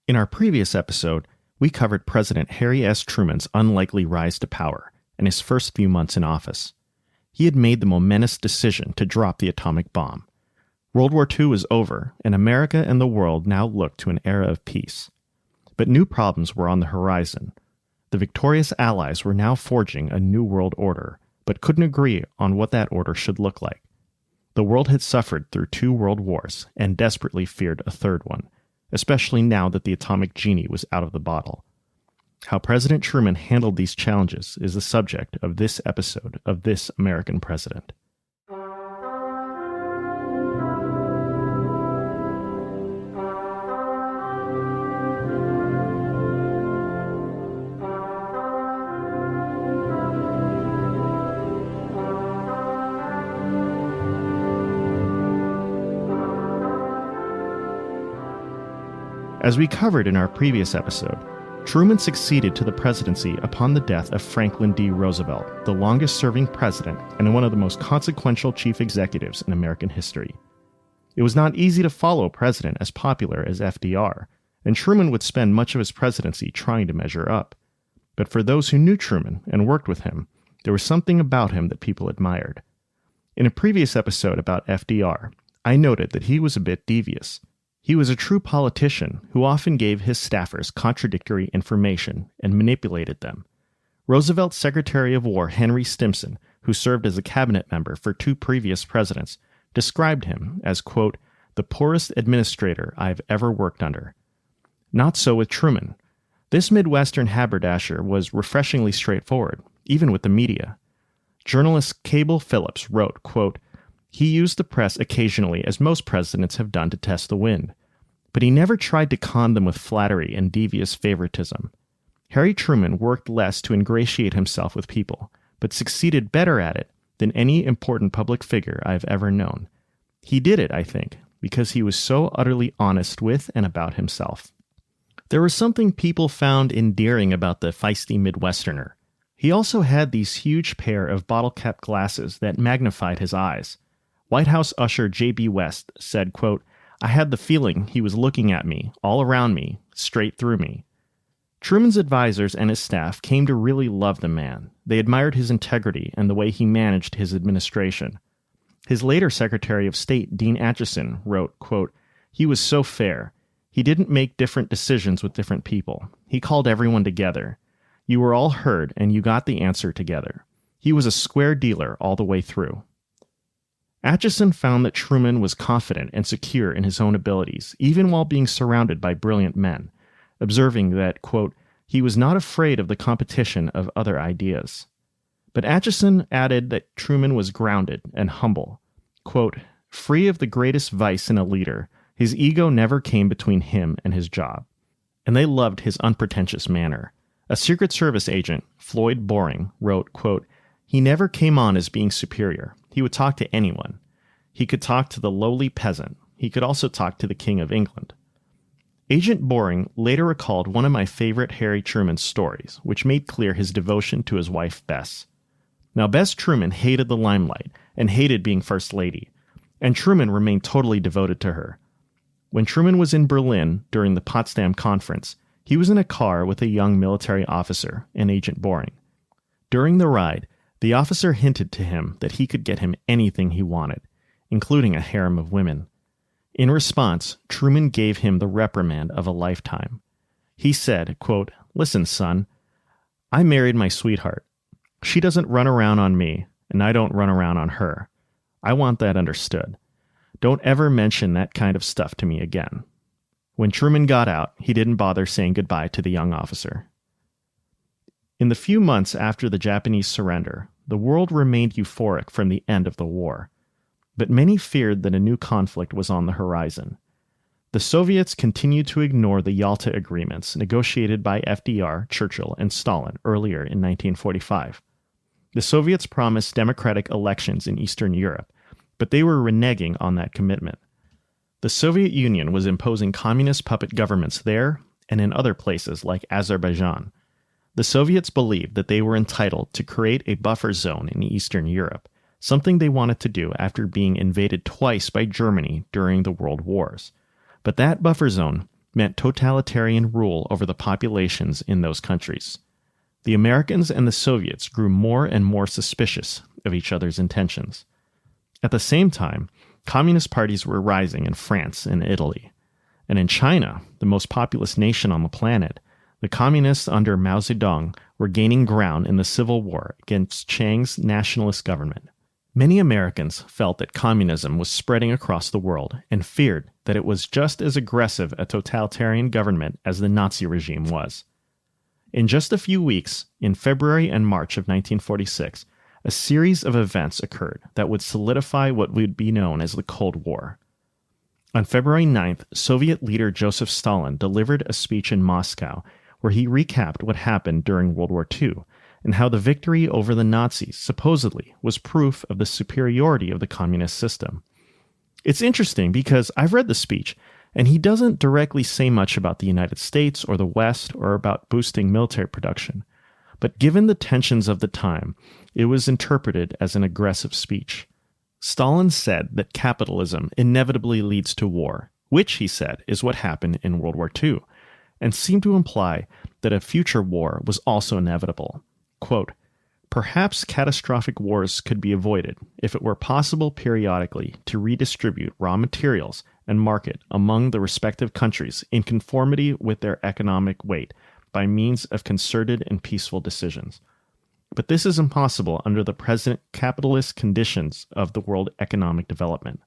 In our previous episode, we covered President Harry S. Truman's unlikely rise to power and his first few months in office. He had made the momentous decision to drop the atomic bomb. World War II was over, and America and the world now looked to an era of peace. But new problems were on the horizon. The victorious Allies were now forging a new world order, but couldn't agree on what that order should look like. The world had suffered through 2 world wars and desperately feared a third one, especially now that the atomic genie was out of the bottle. How President Truman handled these challenges is the subject of this episode of This American President. As we covered in our previous episode, Truman succeeded to the presidency upon the death of Franklin D. Roosevelt, the longest-serving president and one of the most consequential chief executives in American history. It was not easy to follow a president as popular as FDR, and Truman would spend much of his presidency trying to measure up. But for those who knew Truman and worked with him, there was something about him that people admired. In a previous episode about FDR, I noted that he was a bit devious. He was a true politician who often gave his staffers contradictory information and manipulated them. Roosevelt's Secretary of War Henry Stimson, who served as a cabinet member for 2 previous presidents, described him as, quote, the poorest administrator I've ever worked under. Not so with Truman. This Midwestern haberdasher was refreshingly straightforward, even with the media. Journalist Cable Phillips wrote, quote, he used the press occasionally as most presidents have done to test the wind, but he never tried to con them with flattery and devious favoritism. Harry Truman worked less to ingratiate himself with people, but succeeded better at it than any important public figure I've ever known. He did it, I think, because he was so utterly honest with and about himself. There was something people found endearing about the feisty Midwesterner. He also had these huge pair of bottle-capped glasses that magnified his eyes. White House usher J.B. West said, quote, I had the feeling he was looking at me, all around me, straight through me. Truman's advisors and his staff came to really love the man. They admired his integrity and the way he managed his administration. His later Secretary of State, Dean Acheson, wrote, quote, he was so fair. He didn't make different decisions with different people. He called everyone together. You were all heard, and you got the answer together. He was a square dealer all the way through. Acheson found that Truman was confident and secure in his own abilities, even while being surrounded by brilliant men, observing that, quote, he was not afraid of the competition of other ideas. But Acheson added that Truman was grounded and humble. Quote, free of the greatest vice in a leader, his ego never came between him and his job. And they loved his unpretentious manner. A Secret Service agent, Floyd Boring, wrote, quote, he never came on as being superior. He would talk to anyone. He could talk to the lowly peasant. He could also talk to the King of England. Agent Boring later recalled one of my favorite Harry Truman stories, which made clear his devotion to his wife, Bess. Now, Bess Truman hated the limelight and hated being First Lady, and Truman remained totally devoted to her. When Truman was in Berlin during the Potsdam Conference, he was in a car with a young military officer and Agent Boring. During the ride, the officer hinted to him that he could get him anything he wanted, including a harem of women. In response, Truman gave him the reprimand of a lifetime. He said, quote, listen, son, I married my sweetheart. She doesn't run around on me, and I don't run around on her. I want that understood. Don't ever mention that kind of stuff to me again. When Truman got out, he didn't bother saying goodbye to the young officer. In the few months after the Japanese surrender, the world remained euphoric from the end of the war. But many feared that a new conflict was on the horizon. The Soviets continued to ignore the Yalta agreements negotiated by FDR, Churchill, and Stalin earlier in 1945. The Soviets promised democratic elections in Eastern Europe, but they were reneging on that commitment. The Soviet Union was imposing communist puppet governments there and in other places like Azerbaijan. The Soviets believed that they were entitled to create a buffer zone in Eastern Europe, something they wanted to do after being invaded twice by Germany during the World Wars. But that buffer zone meant totalitarian rule over the populations in those countries. The Americans and the Soviets grew more and more suspicious of each other's intentions. At the same time, communist parties were rising in France and Italy. And in China, the most populous nation on the planet, the communists under Mao Zedong were gaining ground in the civil war against Chiang's nationalist government. Many Americans felt that communism was spreading across the world and feared that it was just as aggressive a totalitarian government as the Nazi regime was. In just a few weeks, in February and March of 1946, a series of events occurred that would solidify what would be known as the Cold War. On February 9th, Soviet leader Joseph Stalin delivered a speech in Moscow where he recapped what happened during World War II and how the victory over the Nazis supposedly was proof of the superiority of the communist system. It's interesting because I've read the speech, and he doesn't directly say much about the United States or the West or about boosting military production. But given the tensions of the time, it was interpreted as an aggressive speech. Stalin said that capitalism inevitably leads to war, which, he said, is what happened in World War II, and seemed to imply that a future war was also inevitable. Quote, "Perhaps catastrophic wars could be avoided if it were possible periodically to redistribute raw materials and market among the respective countries in conformity with their economic weight by means of concerted and peaceful decisions. But this is impossible under the present capitalist conditions of the world economic development."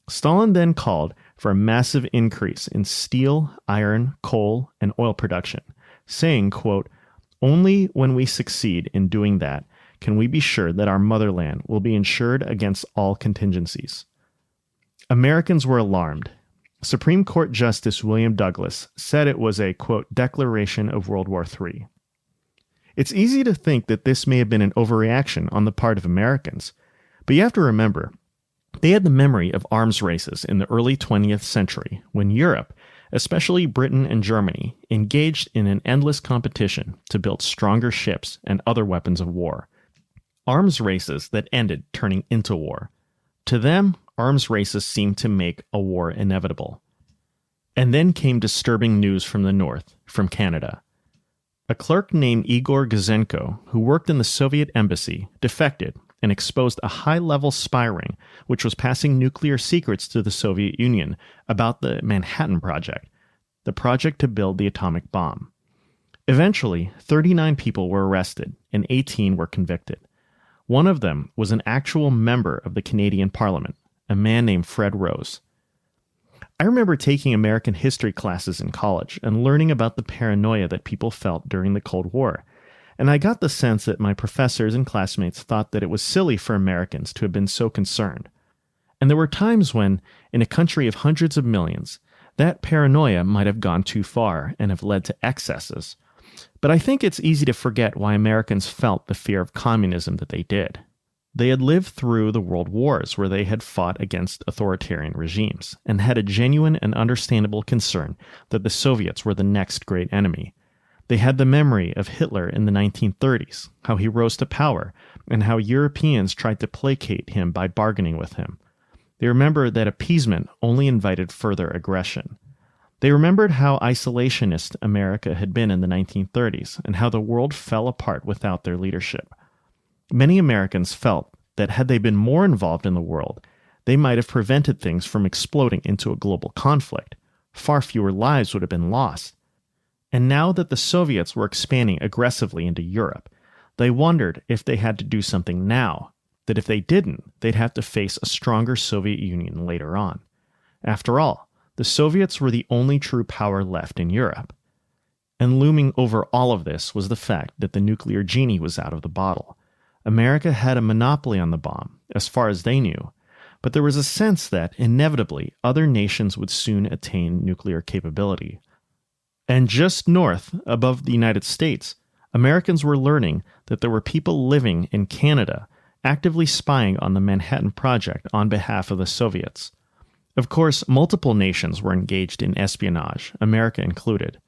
Stalin then called for a massive increase in steel, iron, coal, and oil production, saying, quote, "Only when we succeed in doing that can we be sure that our motherland will be insured against all contingencies." Americans were alarmed. Supreme Court Justice William Douglas said it was a, quote, "declaration of World War III." It's easy to think that this may have been an overreaction on the part of Americans, but you have to remember, they had the memory of arms races in the early 20th century when Europe, especially Britain and Germany, engaged in an endless competition to build stronger ships and other weapons of war. Arms races that ended turning into war. To them, arms races seemed to make a war inevitable. And then came disturbing news from the north, from Canada. A clerk named Igor Gouzenko, who worked in the Soviet embassy, defected and exposed a high-level spy ring which was passing nuclear secrets to the Soviet Union about the Manhattan Project, the project to build the atomic bomb. Eventually, 39 people were arrested and 18 were convicted. One of them was an actual member of the Canadian Parliament, a man named Fred Rose. I remember taking American history classes in college and learning about the paranoia that people felt during the Cold War, and I got the sense that my professors and classmates thought that it was silly for Americans to have been so concerned. And there were times when, in a country of hundreds of millions, that paranoia might have gone too far and have led to excesses. But I think it's easy to forget why Americans felt the fear of communism that they did. They had lived through the world wars where they had fought against authoritarian regimes and had a genuine and understandable concern that the Soviets were the next great enemy. They had the memory of Hitler in the 1930s, how he rose to power, and how Europeans tried to placate him by bargaining with him. They remembered that appeasement only invited further aggression. They remembered how isolationist America had been in the 1930s and how the world fell apart without their leadership. Many Americans felt that had they been more involved in the world, they might have prevented things from exploding into a global conflict. Far fewer lives would have been lost. And now that the Soviets were expanding aggressively into Europe, they wondered if they had to do something now, that if they didn't, they'd have to face a stronger Soviet Union later on. After all, the Soviets were the only true power left in Europe. And looming over all of this was the fact that the nuclear genie was out of the bottle. America had a monopoly on the bomb, as far as they knew, but there was a sense that, inevitably, other nations would soon attain nuclear capability. And just north, above the United States, Americans were learning that there were people living in Canada actively spying on the Manhattan Project on behalf of the Soviets. Of course, multiple nations were engaged in espionage, America included.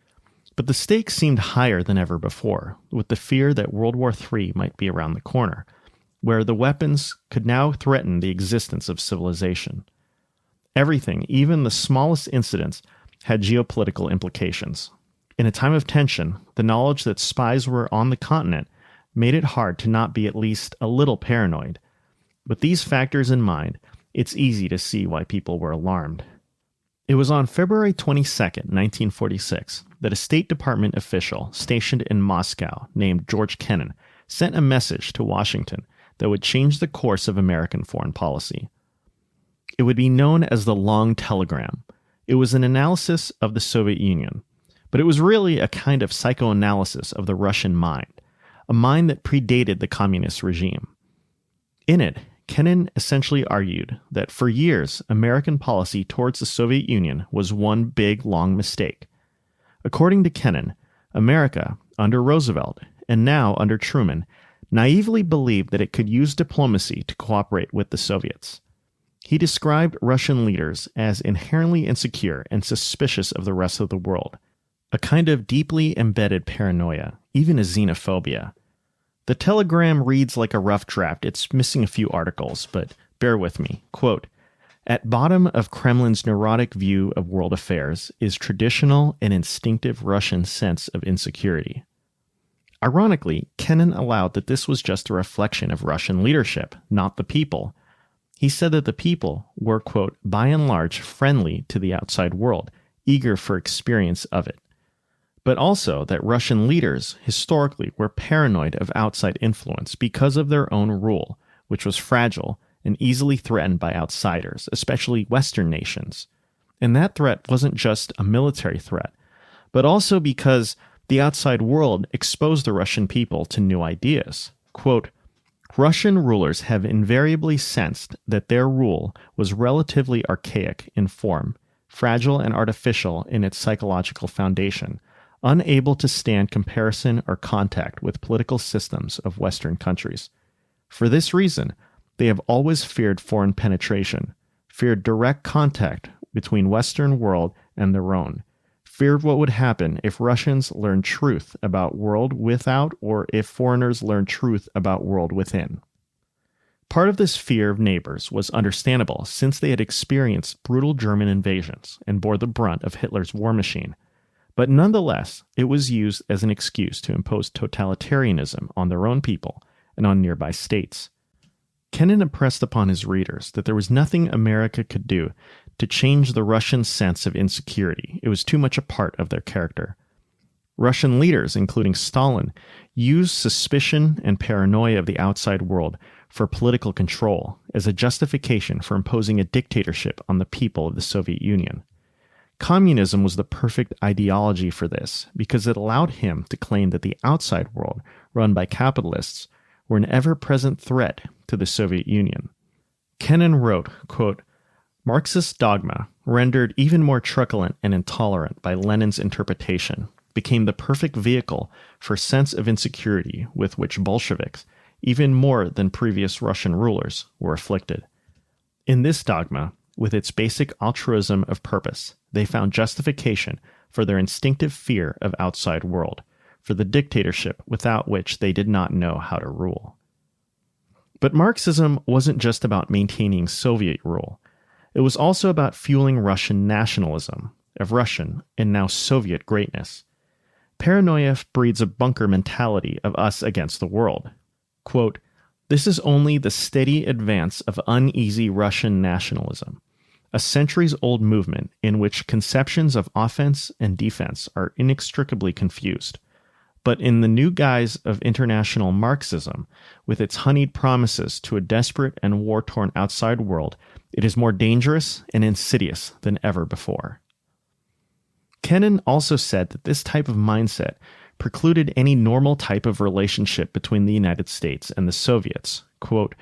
But the stakes seemed higher than ever before, with the fear that World War III might be around the corner, where the weapons could now threaten the existence of civilization. Everything, even the smallest incidents, had geopolitical implications. In a time of tension, the knowledge that spies were on the continent made it hard to not be at least a little paranoid. With these factors in mind, it's easy to see why people were alarmed. It was on February 22, 1946, that a State Department official stationed in Moscow named George Kennan sent a message to Washington that would change the course of American foreign policy. It would be known as the Long Telegram. It was an analysis of the Soviet Union, but it was really a kind of psychoanalysis of the Russian mind, a mind that predated the communist regime. In it, Kennan essentially argued that for years, American policy towards the Soviet Union was one big, long mistake. According to Kennan, America, under Roosevelt, and now under Truman, naively believed that it could use diplomacy to cooperate with the Soviets. He described Russian leaders as inherently insecure and suspicious of the rest of the world, a kind of deeply embedded paranoia, even a xenophobia. The telegram reads like a rough draft. It's missing a few articles, but bear with me. Quote, "At bottom of Kremlin's neurotic view of world affairs is traditional and instinctive Russian sense of insecurity." Ironically, Kennan allowed that this was just a reflection of Russian leadership, not the people. He said that the people were, quote, "by and large friendly to the outside world, eager for experience of it," but also that Russian leaders historically were paranoid of outside influence because of their own rule, which was fragile and easily threatened by outsiders, especially Western nations. And that threat wasn't just a military threat, but also because the outside world exposed the Russian people to new ideas. Quote, "Russian rulers have invariably sensed that their rule was relatively archaic in form, fragile and artificial in its psychological foundation, unable to stand comparison or contact with political systems of Western countries. For this reason, they have always feared foreign penetration, feared direct contact between Western world and their own, feared what would happen if Russians learned truth about world without or if foreigners learned truth about world within." Part of this fear of neighbors was understandable since they had experienced brutal German invasions and bore the brunt of Hitler's war machine. But nonetheless, it was used as an excuse to impose totalitarianism on their own people and on nearby states. Kennan impressed upon his readers that there was nothing America could do to change the Russian sense of insecurity. It was too much a part of their character. Russian leaders, including Stalin, used suspicion and paranoia of the outside world for political control as a justification for imposing a dictatorship on the people of the Soviet Union. Communism was the perfect ideology for this because it allowed him to claim that the outside world, run by capitalists, were an ever-present threat to the Soviet Union. Kennan wrote, quote, "Marxist dogma, rendered even more truculent and intolerant by Lenin's interpretation, became the perfect vehicle for sense of insecurity with which Bolsheviks, even more than previous Russian rulers, were afflicted. In this dogma, with its basic altruism of purpose, they found justification for their instinctive fear of outside world, for the dictatorship without which they did not know how to rule." But Marxism wasn't just about maintaining Soviet rule. It was also about fueling Russian nationalism, of Russian and now Soviet greatness. Paranoia breeds a bunker mentality of us against the world. Quote, "This is only the steady advance of uneasy Russian nationalism, a centuries-old movement in which conceptions of offense and defense are inextricably confused. But in the new guise of international Marxism, with its honeyed promises to a desperate and war-torn outside world, it is more dangerous and insidious than ever before." Kennan also said that this type of mindset precluded any normal type of relationship between the United States and the Soviets. Quote,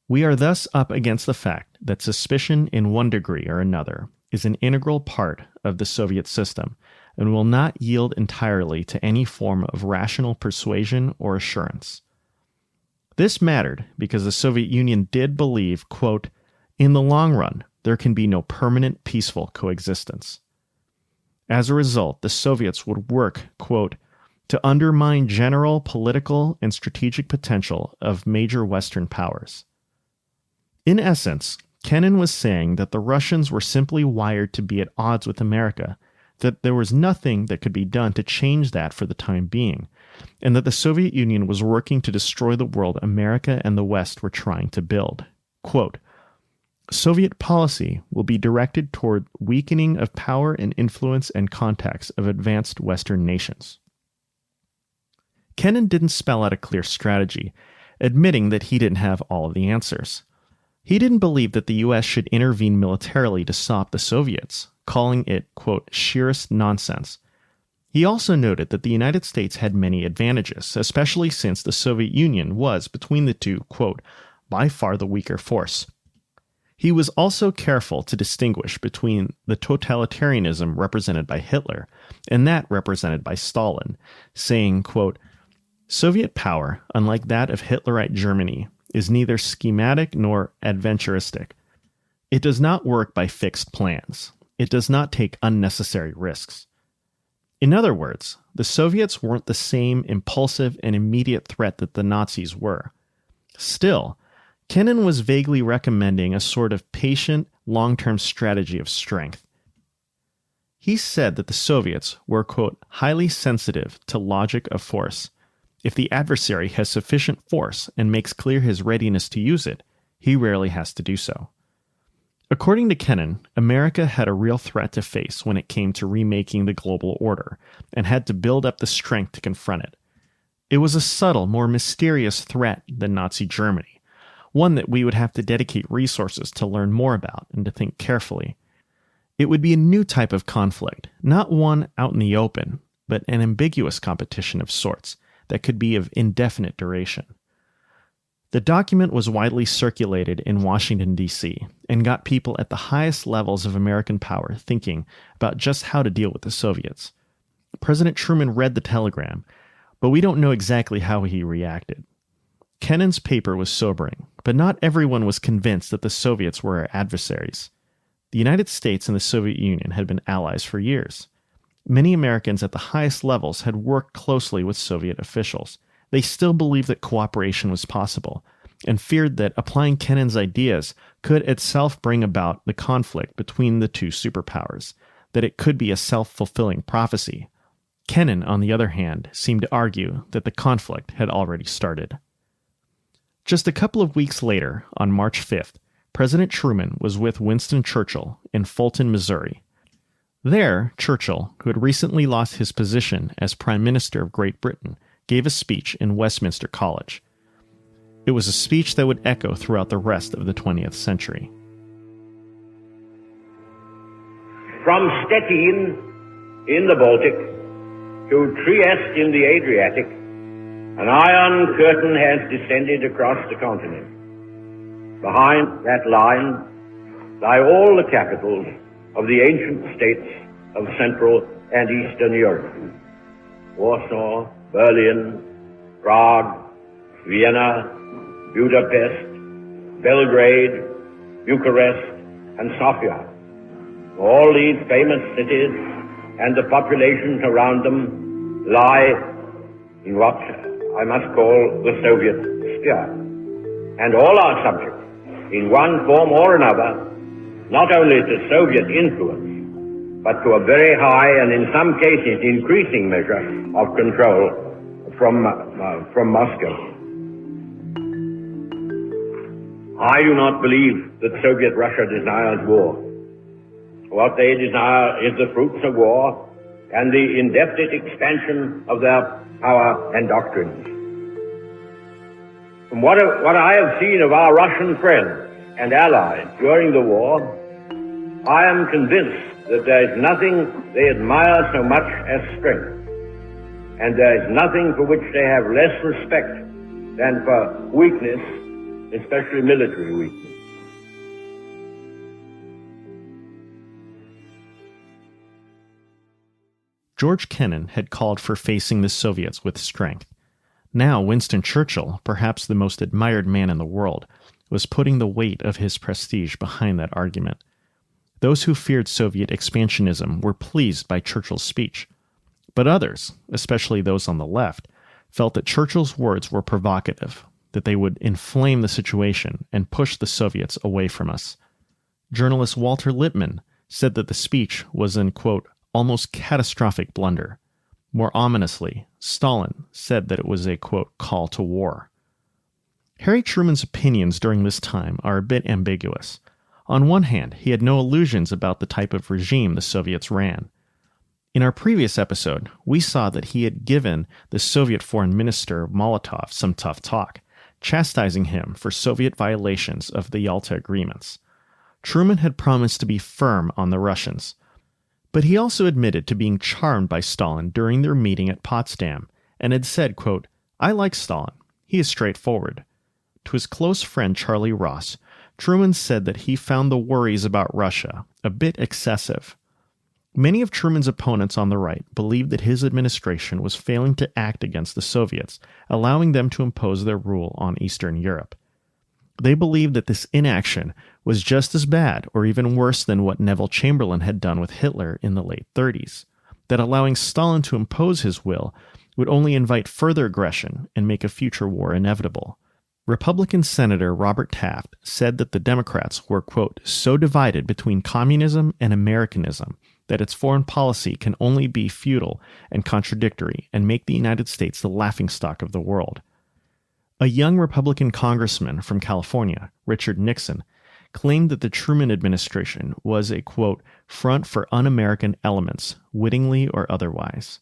"We are thus up against the fact that suspicion in one degree or another is an integral part of the Soviet system and will not yield entirely to any form of rational persuasion or assurance." This mattered because the Soviet Union did believe, quote, "In the long run, there can be no permanent peaceful coexistence." As a result, the Soviets would work, quote, "to undermine general political and strategic potential of major Western powers." In essence, Kennan was saying that the Russians were simply wired to be at odds with America, that there was nothing that could be done to change that for the time being, and that the Soviet Union was working to destroy the world America and the West were trying to build. Quote, Soviet policy will be directed toward weakening of power and influence and contacts of advanced Western nations. Kennan didn't spell out a clear strategy, admitting that he didn't have all of the answers. He didn't believe that the U.S. should intervene militarily to stop the Soviets, calling it, quote, sheerest nonsense. He also noted that the United States had many advantages, especially since the Soviet Union was, between the two, quote, by far the weaker force. He was also careful to distinguish between the totalitarianism represented by Hitler and that represented by Stalin, saying, quote, Soviet power, unlike that of Hitlerite Germany, is neither schematic nor adventuristic. It does not work by fixed plans. It does not take unnecessary risks. In other words, the Soviets weren't the same impulsive and immediate threat that the Nazis were. Still, Kennan was vaguely recommending a sort of patient, long-term strategy of strength. He said that the Soviets were, quote, highly sensitive to logic of force. If the adversary has sufficient force and makes clear his readiness to use it, he rarely has to do so. According to Kennan, America had a real threat to face when it came to remaking the global order, and had to build up the strength to confront it. It was a subtle, more mysterious threat than Nazi Germany, one that we would have to dedicate resources to learn more about and to think carefully. It would be a new type of conflict, not one out in the open, but an ambiguous competition of sorts that could be of indefinite duration. The document was widely circulated in Washington, D.C., and got people at the highest levels of American power thinking about just how to deal with the Soviets. President Truman read the telegram, but we don't know exactly how he reacted. Kennan's paper was sobering, but not everyone was convinced that the Soviets were our adversaries. The United States and the Soviet Union had been allies for years. Many Americans at the highest levels had worked closely with Soviet officials. They still believed that cooperation was possible, and feared that applying Kennan's ideas could itself bring about the conflict between the two superpowers, that it could be a self-fulfilling prophecy. Kennan, on the other hand, seemed to argue that the conflict had already started. Just a couple of weeks later, on March 5th, President Truman was with Winston Churchill in Fulton, Missouri. There, Churchill, who had recently lost his position as Prime Minister of Great Britain, gave a speech in Westminster College. It was a speech that would echo throughout the rest of the 20th century. From Stettin in the Baltic to Trieste in the Adriatic, an iron curtain has descended across the continent. Behind that line lie all the capitals of the ancient states of Central and Eastern Europe. Warsaw, Berlin, Prague, Vienna, Budapest, Belgrade, Bucharest, and Sofia. All these famous cities and the populations around them lie in what I must call the Soviet sphere. And all are subject, in one form or another, not only to Soviet influence, but to a very high and in some cases increasing measure of control from Moscow. I do not believe that Soviet Russia desires war. What they desire is the fruits of war and the indefinite expansion of their power and doctrines. From what I have seen of our Russian friends and allies during the war, I am convinced that there is nothing they admire so much as strength, and there is nothing for which they have less respect than for weakness, especially military weakness. George Kennan had called for facing the Soviets with strength. Now Winston Churchill, perhaps the most admired man in the world, was putting the weight of his prestige behind that argument. Those who feared Soviet expansionism were pleased by Churchill's speech. But others, especially those on the left, felt that Churchill's words were provocative, that they would inflame the situation and push the Soviets away from us. Journalist Walter Lippmann said that the speech was an, quote, almost catastrophic blunder. More ominously, Stalin said that it was a, quote, call to war. Harry Truman's opinions during this time are a bit ambiguous. On one hand, he had no illusions about the type of regime the Soviets ran. In our previous episode, we saw that he had given the Soviet Foreign Minister Molotov some tough talk, chastising him for Soviet violations of the Yalta agreements. Truman had promised to be firm on the Russians, but he also admitted to being charmed by Stalin during their meeting at Potsdam and had said, quote, "I like Stalin. He is straightforward." To his close friend Charlie Ross, Truman said that he found the worries about Russia a bit excessive. Many of Truman's opponents on the right believed that his administration was failing to act against the Soviets, allowing them to impose their rule on Eastern Europe. They believed that this inaction was just as bad or even worse than what Neville Chamberlain had done with Hitler in the late 30s, that allowing Stalin to impose his will would only invite further aggression and make a future war inevitable. Republican Senator Robert Taft said that the Democrats were, quote, so divided between communism and Americanism that its foreign policy can only be futile and contradictory and make the United States the laughingstock of the world. A young Republican congressman from California, Richard Nixon, claimed that the Truman administration was a, quote, front for un-American elements, wittingly or otherwise.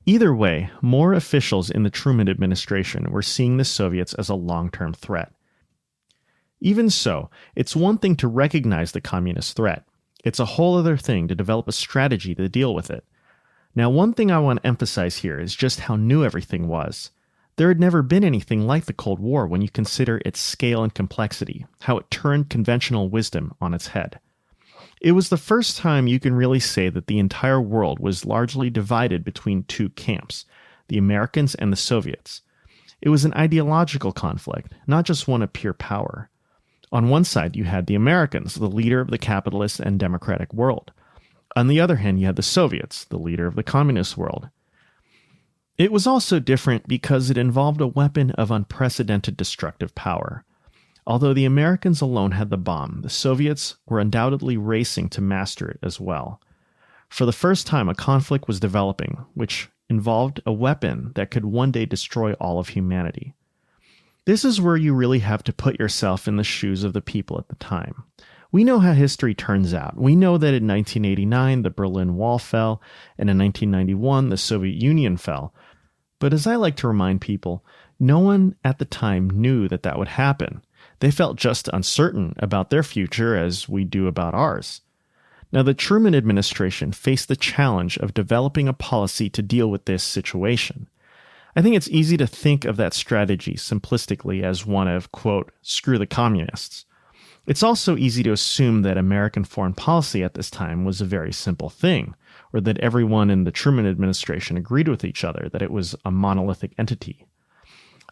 Either way, more officials in the Truman administration were seeing the Soviets as a long-term threat. Even so, it's one thing to recognize the communist threat. It's a whole other thing to develop a strategy to deal with it. Now, one thing I want to emphasize here is just how new everything was. There had never been anything like the Cold War when you consider its scale and complexity, how it turned conventional wisdom on its head. It was the first time you can really say that the entire world was largely divided between two camps, the Americans and the Soviets. It was an ideological conflict, not just one of pure power. On one side, you had the Americans, the leader of the capitalist and democratic world. On the other hand, you had the Soviets, the leader of the communist world. It was also different because it involved a weapon of unprecedented destructive power. Although the Americans alone had the bomb, the Soviets were undoubtedly racing to master it as well. For the first time, a conflict was developing, which involved a weapon that could one day destroy all of humanity. This is where you really have to put yourself in the shoes of the people at the time. We know how history turns out. We know that in 1989, the Berlin Wall fell, and in 1991, the Soviet Union fell. But as I like to remind people, no one at the time knew that that would happen. They felt just uncertain about their future as we do about ours. Now, the Truman administration faced the challenge of developing a policy to deal with this situation. I think it's easy to think of that strategy simplistically as one of, quote, screw the communists. It's also easy to assume that American foreign policy at this time was a very simple thing, or that everyone in the Truman administration agreed with each other, that it was a monolithic entity.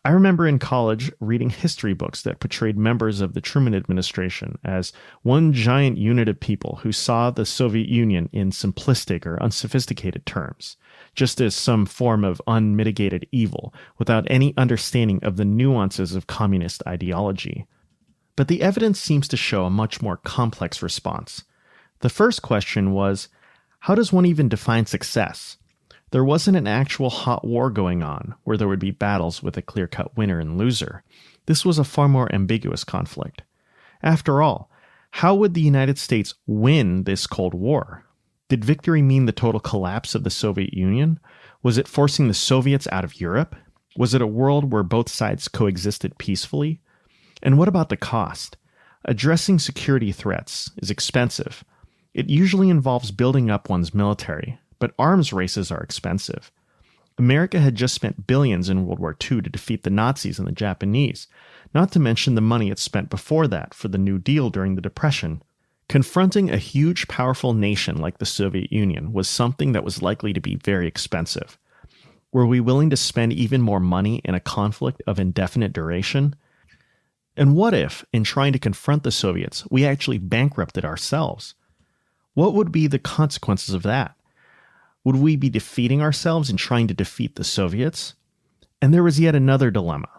I remember in college reading history books that portrayed members of the Truman administration as one giant unit of people who saw the Soviet Union in simplistic or unsophisticated terms, just as some form of unmitigated evil, without any understanding of the nuances of communist ideology. But the evidence seems to show a much more complex response. The first question was, how does one even define success? There wasn't an actual hot war going on, where there would be battles with a clear-cut winner and loser. This was a far more ambiguous conflict. After all, how would the United States win this Cold War? Did victory mean the total collapse of the Soviet Union? Was it forcing the Soviets out of Europe? Was it a world where both sides coexisted peacefully? And what about the cost? Addressing security threats is expensive. It usually involves building up one's military, but arms races are expensive. America had just spent billions in World War II to defeat the Nazis and the Japanese, not to mention the money it spent before that for the New Deal during the Depression. Confronting a huge, powerful nation like the Soviet Union was something that was likely to be very expensive. Were we willing to spend even more money in a conflict of indefinite duration? And what if, in trying to confront the Soviets, we actually bankrupted ourselves? What would be the consequences of that? Would we be defeating ourselves in trying to defeat the Soviets? And there was yet another dilemma.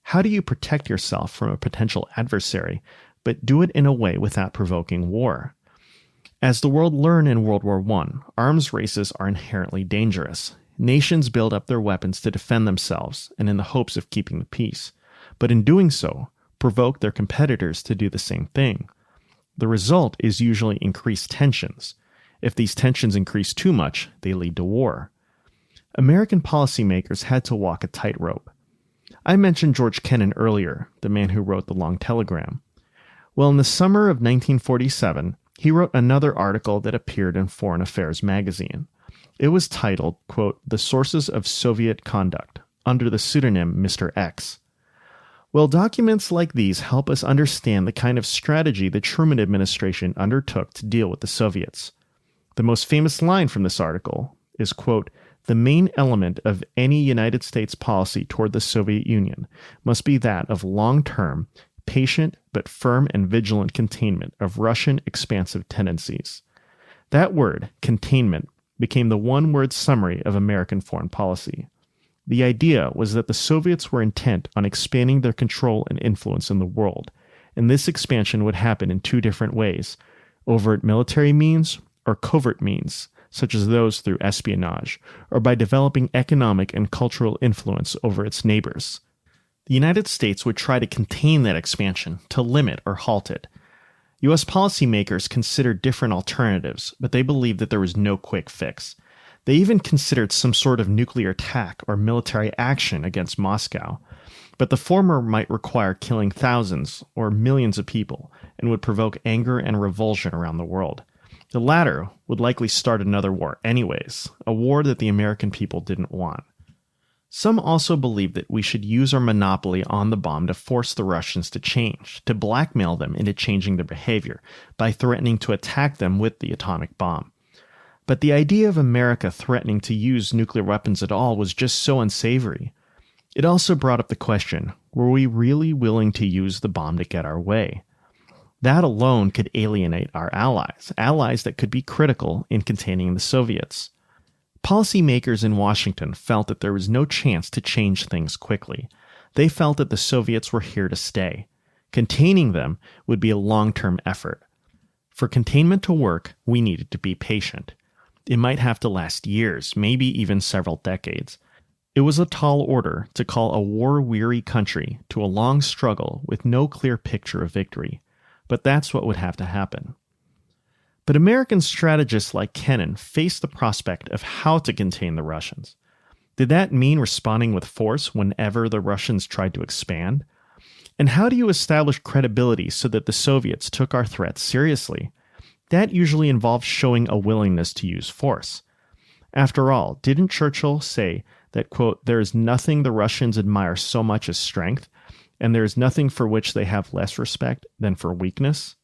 How do you protect yourself from a potential adversary, but do it in a way without provoking war? As the world learned in World War I, arms races are inherently dangerous. Nations build up their weapons to defend themselves and in the hopes of keeping the peace, but in doing so, provoke their competitors to do the same thing. The result is usually increased tensions. If these tensions increase too much, they lead to war. American policymakers had to walk a tightrope. I mentioned George Kennan earlier, the man who wrote the long telegram. Well, in the summer of 1947, he wrote another article that appeared in Foreign Affairs magazine. It was titled, quote, "The Sources of Soviet Conduct," under the pseudonym Mr. X. Well, documents like these help us understand the kind of strategy the Truman administration undertook to deal with the Soviets. The most famous line from this article is, quote, "The main element of any United States policy toward the Soviet Union must be that of long-term, patient but firm and vigilant containment of Russian expansive tendencies." That word, containment, became the one-word summary of American foreign policy. The idea was that the Soviets were intent on expanding their control and influence in the world, and this expansion would happen in two different ways: overt military means or covert means, such as those through espionage, or by developing economic and cultural influence over its neighbors. The United States would try to contain that expansion, to limit or halt it. U.S. policymakers considered different alternatives, but they believed that there was no quick fix. They even considered some sort of nuclear attack or military action against Moscow, but the former might require killing thousands or millions of people and would provoke anger and revulsion around the world. The latter would likely start another war anyways, a war that the American people didn't want. Some also believed that we should use our monopoly on the bomb to force the Russians to change, to blackmail them into changing their behavior by threatening to attack them with the atomic bomb. But the idea of America threatening to use nuclear weapons at all was just so unsavory. It also brought up the question, were we really willing to use the bomb to get our way? That alone could alienate our allies that could be critical in containing the Soviets. Policymakers in Washington felt that there was no chance to change things quickly. They felt that the Soviets were here to stay. Containing them would be a long-term effort. For containment to work, we needed to be patient. It might have to last years, maybe even several decades. It was a tall order to call a war-weary country to a long struggle with no clear picture of victory. But that's what would have to happen. But American strategists like Kennan faced the prospect of how to contain the Russians. Did that mean responding with force whenever the Russians tried to expand? And how do you establish credibility so that the Soviets took our threats seriously? That usually involves showing a willingness to use force. After all, didn't Churchill say that, quote, "There is nothing the Russians admire so much as strength, and there is nothing for which they have less respect than for weakness"?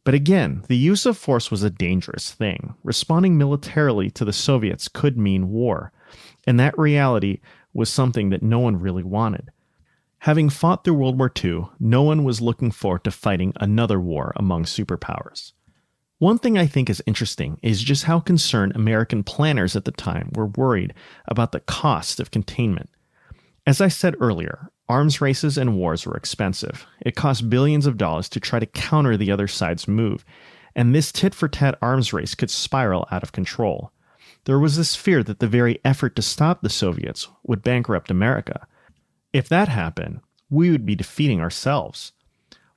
But again, the use of force was a dangerous thing. Responding militarily to the Soviets could mean war, and that reality was something that no one really wanted. Having fought through World War II, no one was looking forward to fighting another war among superpowers. One thing I think is interesting is just how concerned American planners at the time were worried about the cost of containment. As I said earlier, arms races and wars were expensive. It cost billions of dollars to try to counter the other side's move, and this tit-for-tat arms race could spiral out of control. There was this fear that the very effort to stop the Soviets would bankrupt America. If that happened, we would be defeating ourselves.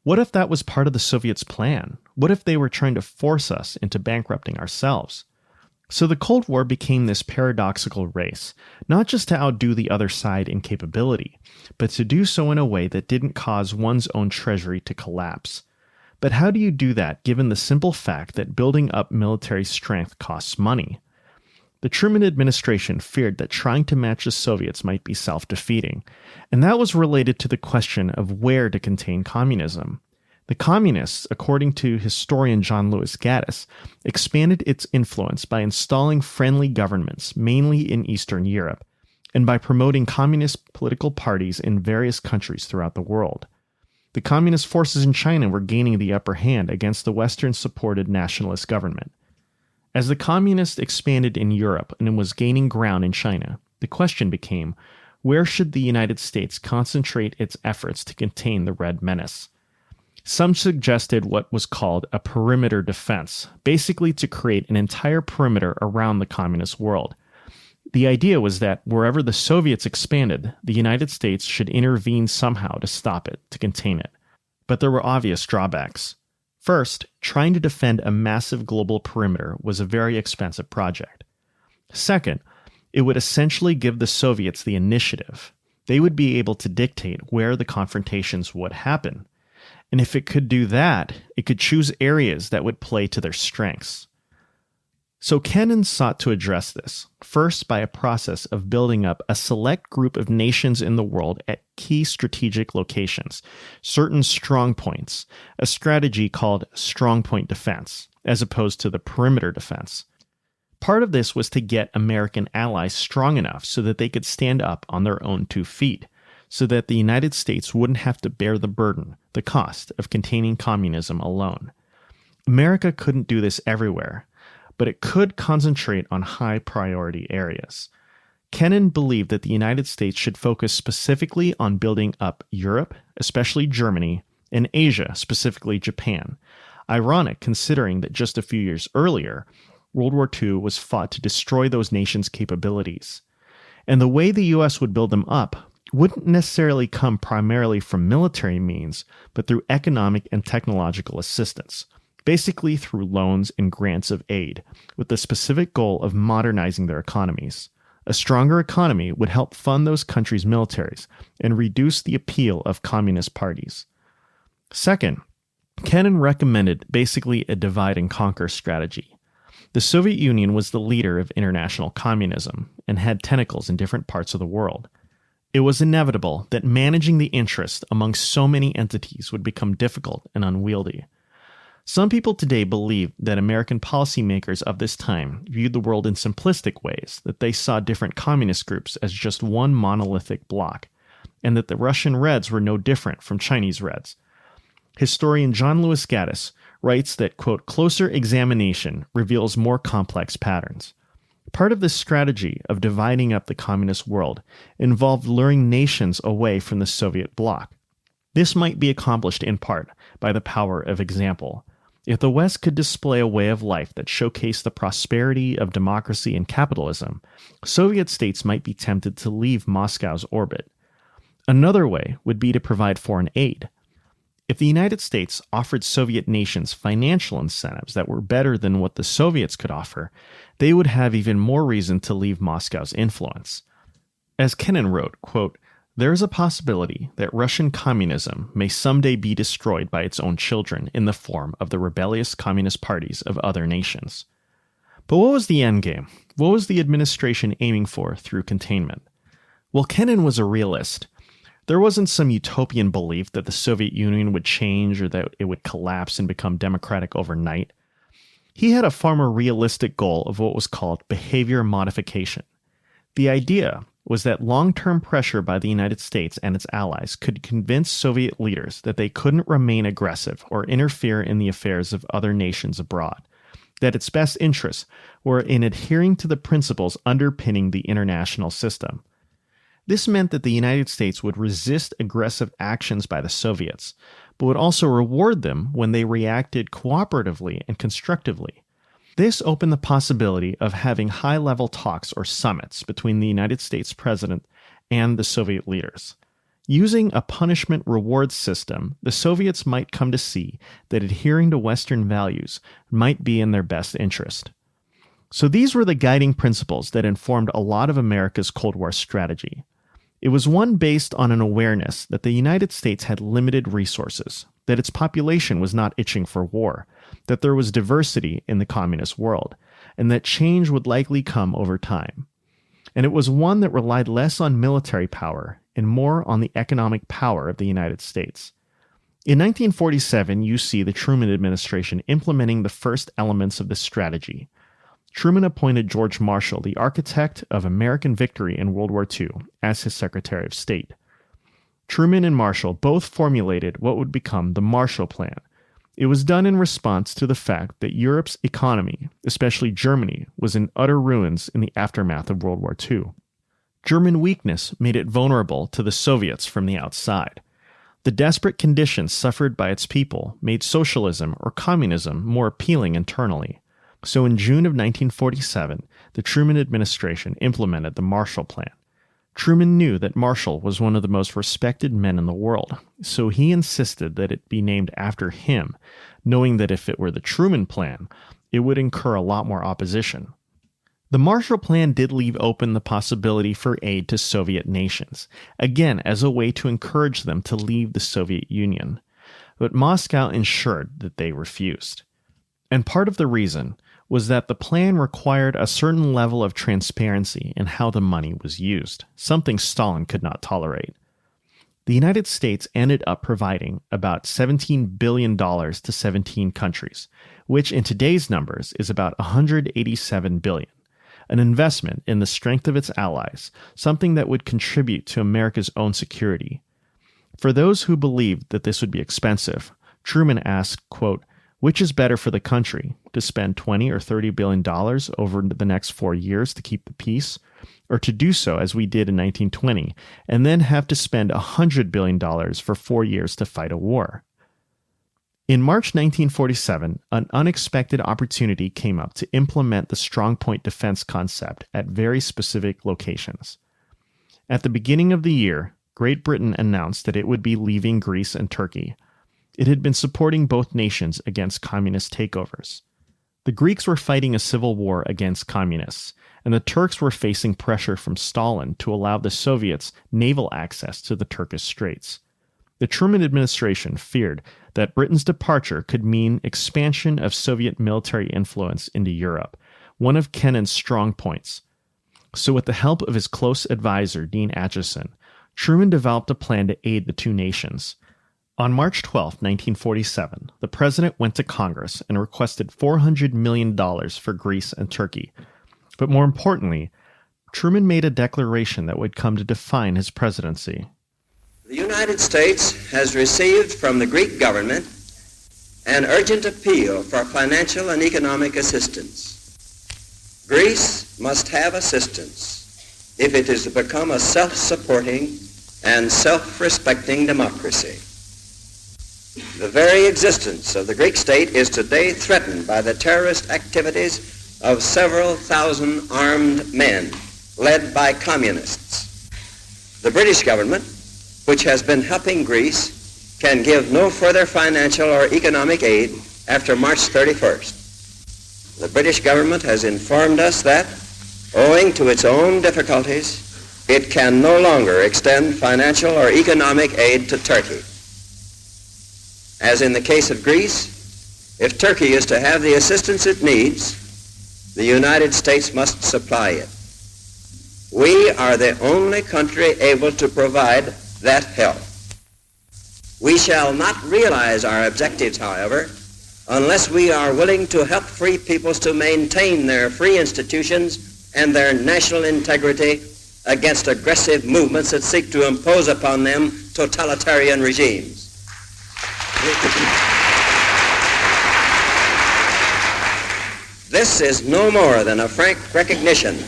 What if that was part of the Soviets' plan? What if they were trying to force us into bankrupting ourselves? So the Cold War became this paradoxical race, not just to outdo the other side in capability, but to do so in a way that didn't cause one's own treasury to collapse. But how do you do that given the simple fact that building up military strength costs money? The Truman administration feared that trying to match the Soviets might be self-defeating, and that was related to the question of where to contain communism. The communists, according to historian John Lewis Gaddis, expanded its influence by installing friendly governments, mainly in Eastern Europe, and by promoting communist political parties in various countries throughout the world. The communist forces in China were gaining the upper hand against the Western-supported nationalist government. As the communists expanded in Europe and was gaining ground in China, the question became, where should the United States concentrate its efforts to contain the Red Menace? Some suggested what was called a perimeter defense, basically to create an entire perimeter around the communist world. The idea was that wherever the Soviets expanded, the United States should intervene somehow to stop it, to contain it. But there were obvious drawbacks. First, trying to defend a massive global perimeter was a very expensive project. Second, it would essentially give the Soviets the initiative. They would be able to dictate where the confrontations would happen. And if it could do that, it could choose areas that would play to their strengths. So Kennan sought to address this, first by a process of building up a select group of nations in the world at key strategic locations, certain strong points, a strategy called strong point defense, as opposed to the perimeter defense. Part of this was to get American allies strong enough so that they could stand up on their own 2 feet, so that the United States wouldn't have to bear the burden, the cost of containing communism alone. America couldn't do this everywhere, but it could concentrate on high-priority areas. Kennan believed that the United States should focus specifically on building up Europe, especially Germany, and Asia, specifically Japan. Ironic considering that just a few years earlier, World War II was fought to destroy those nations' capabilities. And the way the U.S. would build them up wouldn't necessarily come primarily from military means, but through economic and technological assistance. Basically through loans and grants of aid, with the specific goal of modernizing their economies. A stronger economy would help fund those countries' militaries and reduce the appeal of communist parties. Second, Kennan recommended basically a divide-and-conquer strategy. The Soviet Union was the leader of international communism and had tentacles in different parts of the world. It was inevitable that managing the interest among so many entities would become difficult and unwieldy. Some people today believe that American policymakers of this time viewed the world in simplistic ways, that they saw different communist groups as just one monolithic bloc, and that the Russian Reds were no different from Chinese Reds. Historian John Lewis Gaddis writes that, quote, closer examination reveals more complex patterns. Part of this strategy of dividing up the communist world involved luring nations away from the Soviet bloc. This might be accomplished in part by the power of example. If the West could display a way of life that showcased the prosperity of democracy and capitalism, Soviet states might be tempted to leave Moscow's orbit. Another way would be to provide foreign aid. If the United States offered Soviet nations financial incentives that were better than what the Soviets could offer, they would have even more reason to leave Moscow's influence. As Kennan wrote, quote, there is a possibility that Russian communism may someday be destroyed by its own children in the form of the rebellious communist parties of other nations. But what was the endgame? What was the administration aiming for through containment? Well, Kennan was a realist. There wasn't some utopian belief that the Soviet Union would change or that it would collapse and become democratic overnight. He had a far more realistic goal of what was called behavior modification. The idea was that long-term pressure by the United States and its allies could convince Soviet leaders that they couldn't remain aggressive or interfere in the affairs of other nations abroad, that its best interests were in adhering to the principles underpinning the international system. This meant that the United States would resist aggressive actions by the Soviets, but would also reward them when they reacted cooperatively and constructively. This opened the possibility of having high-level talks or summits between the United States president and the Soviet leaders. Using a punishment-reward system, the Soviets might come to see that adhering to Western values might be in their best interest. So these were the guiding principles that informed a lot of America's Cold War strategy. It was one based on an awareness that the United States had limited resources, that its population was not itching for war, that there was diversity in the communist world, and that change would likely come over time. And it was one that relied less on military power and more on the economic power of the United States. In 1947, you see the Truman administration implementing the first elements of this strategy. Truman appointed George Marshall, the architect of American victory in World War II, as his Secretary of State. Truman and Marshall both formulated what would become the Marshall Plan. It was done in response to the fact that Europe's economy, especially Germany, was in utter ruins in the aftermath of World War II. German weakness made it vulnerable to the Soviets from the outside. The desperate conditions suffered by its people made socialism or communism more appealing internally. So in June of 1947, the Truman administration implemented the Marshall Plan. Truman knew that Marshall was one of the most respected men in the world, so he insisted that it be named after him, knowing that if it were the Truman Plan, it would incur a lot more opposition. The Marshall Plan did leave open the possibility for aid to Soviet nations, again as a way to encourage them to leave the Soviet Union, but Moscow ensured that they refused. And part of the reason was that the plan required a certain level of transparency in how the money was used, something Stalin could not tolerate. The United States ended up providing about $17 billion to 17 countries, which in today's numbers is about $187 billion, an investment in the strength of its allies, something that would contribute to America's own security. For those who believed that this would be expensive, Truman asked, quote, "Which is better for the country, to spend $20 or $30 billion over the next 4 years to keep the peace, or to do so as we did in 1920, and then have to spend $100 billion for 4 years to fight a war?" In March 1947, an unexpected opportunity came up to implement the strongpoint defense concept at very specific locations. At the beginning of the year, Great Britain announced that it would be leaving Greece and Turkey. It had been supporting both nations against communist takeovers. The Greeks were fighting a civil war against communists, and the Turks were facing pressure from Stalin to allow the Soviets naval access to the Turkish Straits. The Truman administration feared that Britain's departure could mean expansion of Soviet military influence into Europe, one of Kennan's strong points. So with the help of his close advisor, Dean Acheson, Truman developed a plan to aid the two nations. On March 12, 1947, the president went to Congress and requested $400 million for Greece and Turkey. But more importantly, Truman made a declaration that would come to define his presidency. The United States has received from the Greek government an urgent appeal for financial and economic assistance. Greece must have assistance if it is to become a self-supporting and self-respecting democracy. The very existence of the Greek state is today threatened by the terrorist activities of several thousand armed men led by communists. The British government, which has been helping Greece, can give no further financial or economic aid after March 31st. The British government has informed us that, owing to its own difficulties, it can no longer extend financial or economic aid to Turkey. As in the case of Greece, if Turkey is to have the assistance it needs, the United States must supply it. We are the only country able to provide that help. We shall not realize our objectives, however, unless we are willing to help free peoples to maintain their free institutions and their national integrity against aggressive movements that seek to impose upon them totalitarian regimes. This is no more than a frank recognition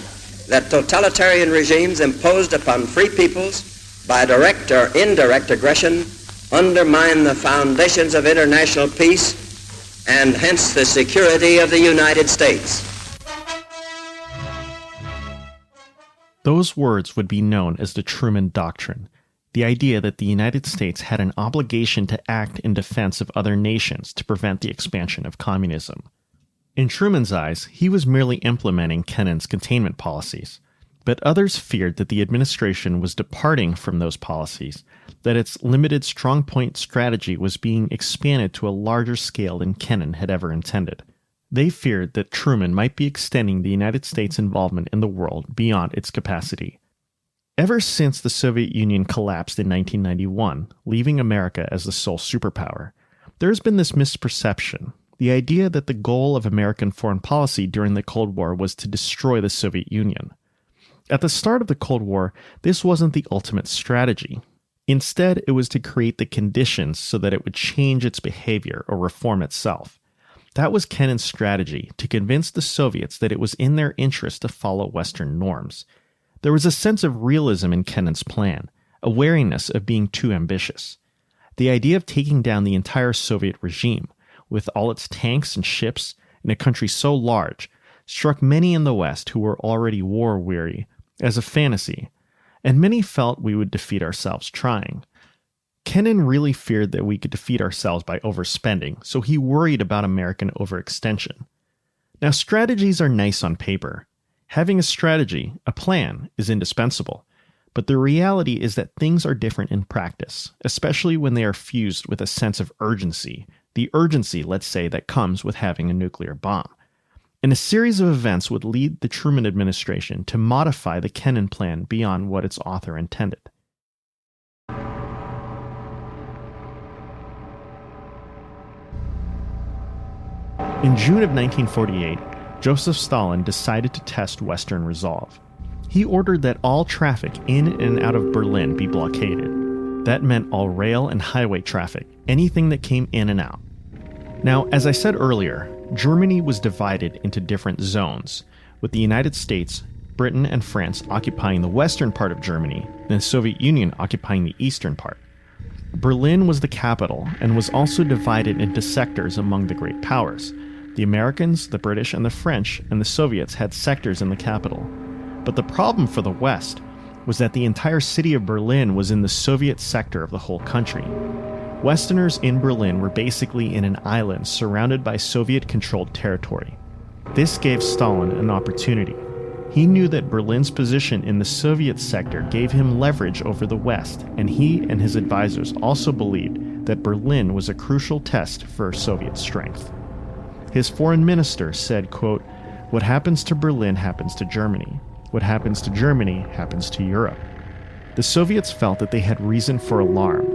that totalitarian regimes imposed upon free peoples by direct or indirect aggression undermine the foundations of international peace and hence the security of the United States. Those words would be known as the Truman Doctrine, the idea that the United States had an obligation to act in defense of other nations to prevent the expansion of communism. In Truman's eyes, he was merely implementing Kennan's containment policies, but others feared that the administration was departing from those policies, that its limited strongpoint strategy was being expanded to a larger scale than Kennan had ever intended. They feared that Truman might be extending the United States' involvement in the world beyond its capacity. Ever since the Soviet Union collapsed in 1991, leaving America as the sole superpower, there has been this misperception, the idea that the goal of American foreign policy during the Cold War was to destroy the Soviet Union. At the start of the Cold War, this wasn't the ultimate strategy. Instead, it was to create the conditions so that it would change its behavior or reform itself. That was Kennan's strategy, to convince the Soviets that it was in their interest to follow Western norms. There was a sense of realism in Kennan's plan, a wariness of being too ambitious. The idea of taking down the entire Soviet regime, with all its tanks and ships in a country so large, struck many in the West who were already war-weary as a fantasy, and many felt we would defeat ourselves trying. Kennan really feared that we could defeat ourselves by overspending, so he worried about American overextension. Now, strategies are nice on paper. Having a strategy, a plan, is indispensable. But the reality is that things are different in practice, especially when they are fused with a sense of urgency, the urgency, let's say, that comes with having a nuclear bomb. And a series of events would lead the Truman administration to modify the Kennan Plan beyond what its author intended. In June of 1948, Joseph Stalin decided to test Western resolve. He ordered that all traffic in and out of Berlin be blockaded. That meant all rail and highway traffic, anything that came in and out. Now, as I said earlier, Germany was divided into different zones, with the United States, Britain, and France occupying the western part of Germany, and the Soviet Union occupying the eastern part. Berlin was the capital and was also divided into sectors among the great powers. The Americans, the British, and the French, and the Soviets had sectors in the capital. But the problem for the West was that the entire city of Berlin was in the Soviet sector of the whole country. Westerners in Berlin were basically in an island surrounded by Soviet-controlled territory. This gave Stalin an opportunity. He knew that Berlin's position in the Soviet sector gave him leverage over the West, and he and his advisors also believed that Berlin was a crucial test for Soviet strength. His foreign minister said, quote, "What happens to Berlin happens to Germany. What happens to Germany happens to Europe." The Soviets felt that they had reason for alarm.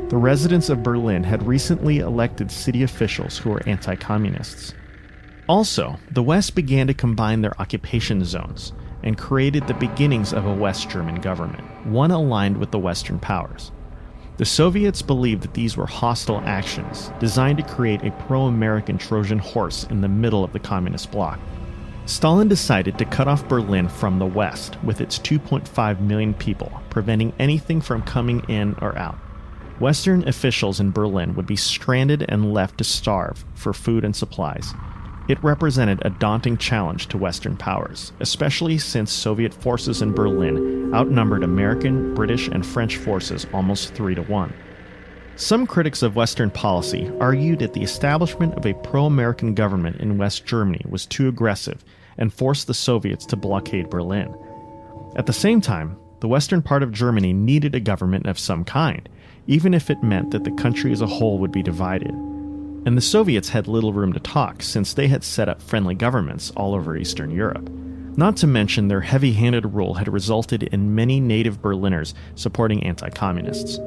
The residents of Berlin had recently elected city officials who were anti-communists. Also, the West began to combine their occupation zones and created the beginnings of a West German government, one aligned with the Western powers. The Soviets believed that these were hostile actions designed to create a pro-American Trojan horse in the middle of the communist bloc. Stalin decided to cut off Berlin from the West with its 2.5 million people, preventing anything from coming in or out. Western officials in Berlin would be stranded and left to starve for food and supplies. It represented a daunting challenge to Western powers, especially since Soviet forces in Berlin outnumbered American, British, and French forces almost 3-1. Some critics of Western policy argued that the establishment of a pro-American government in West Germany was too aggressive and forced the Soviets to blockade Berlin. At the same time, the western part of Germany needed a government of some kind, even if it meant that the country as a whole would be divided. And the Soviets had little room to talk since they had set up friendly governments all over Eastern Europe. Not to mention their heavy-handed rule had resulted in many native Berliners supporting anti-communists.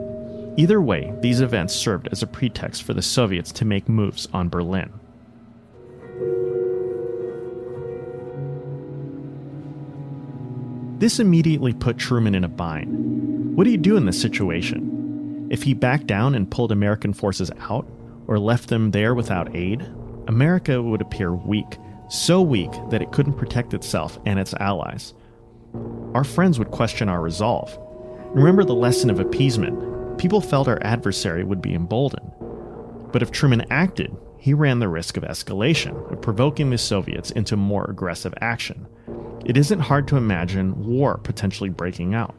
Either way, these events served as a pretext for the Soviets to make moves on Berlin. This immediately put Truman in a bind. What do you do in this situation? If he backed down and pulled American forces out, or left them there without aid, America would appear weak, so weak that it couldn't protect itself and its allies. Our friends would question our resolve. Remember the lesson of appeasement. People felt our adversary would be emboldened. But if Truman acted, he ran the risk of escalation, of provoking the Soviets into more aggressive action. It isn't hard to imagine war potentially breaking out.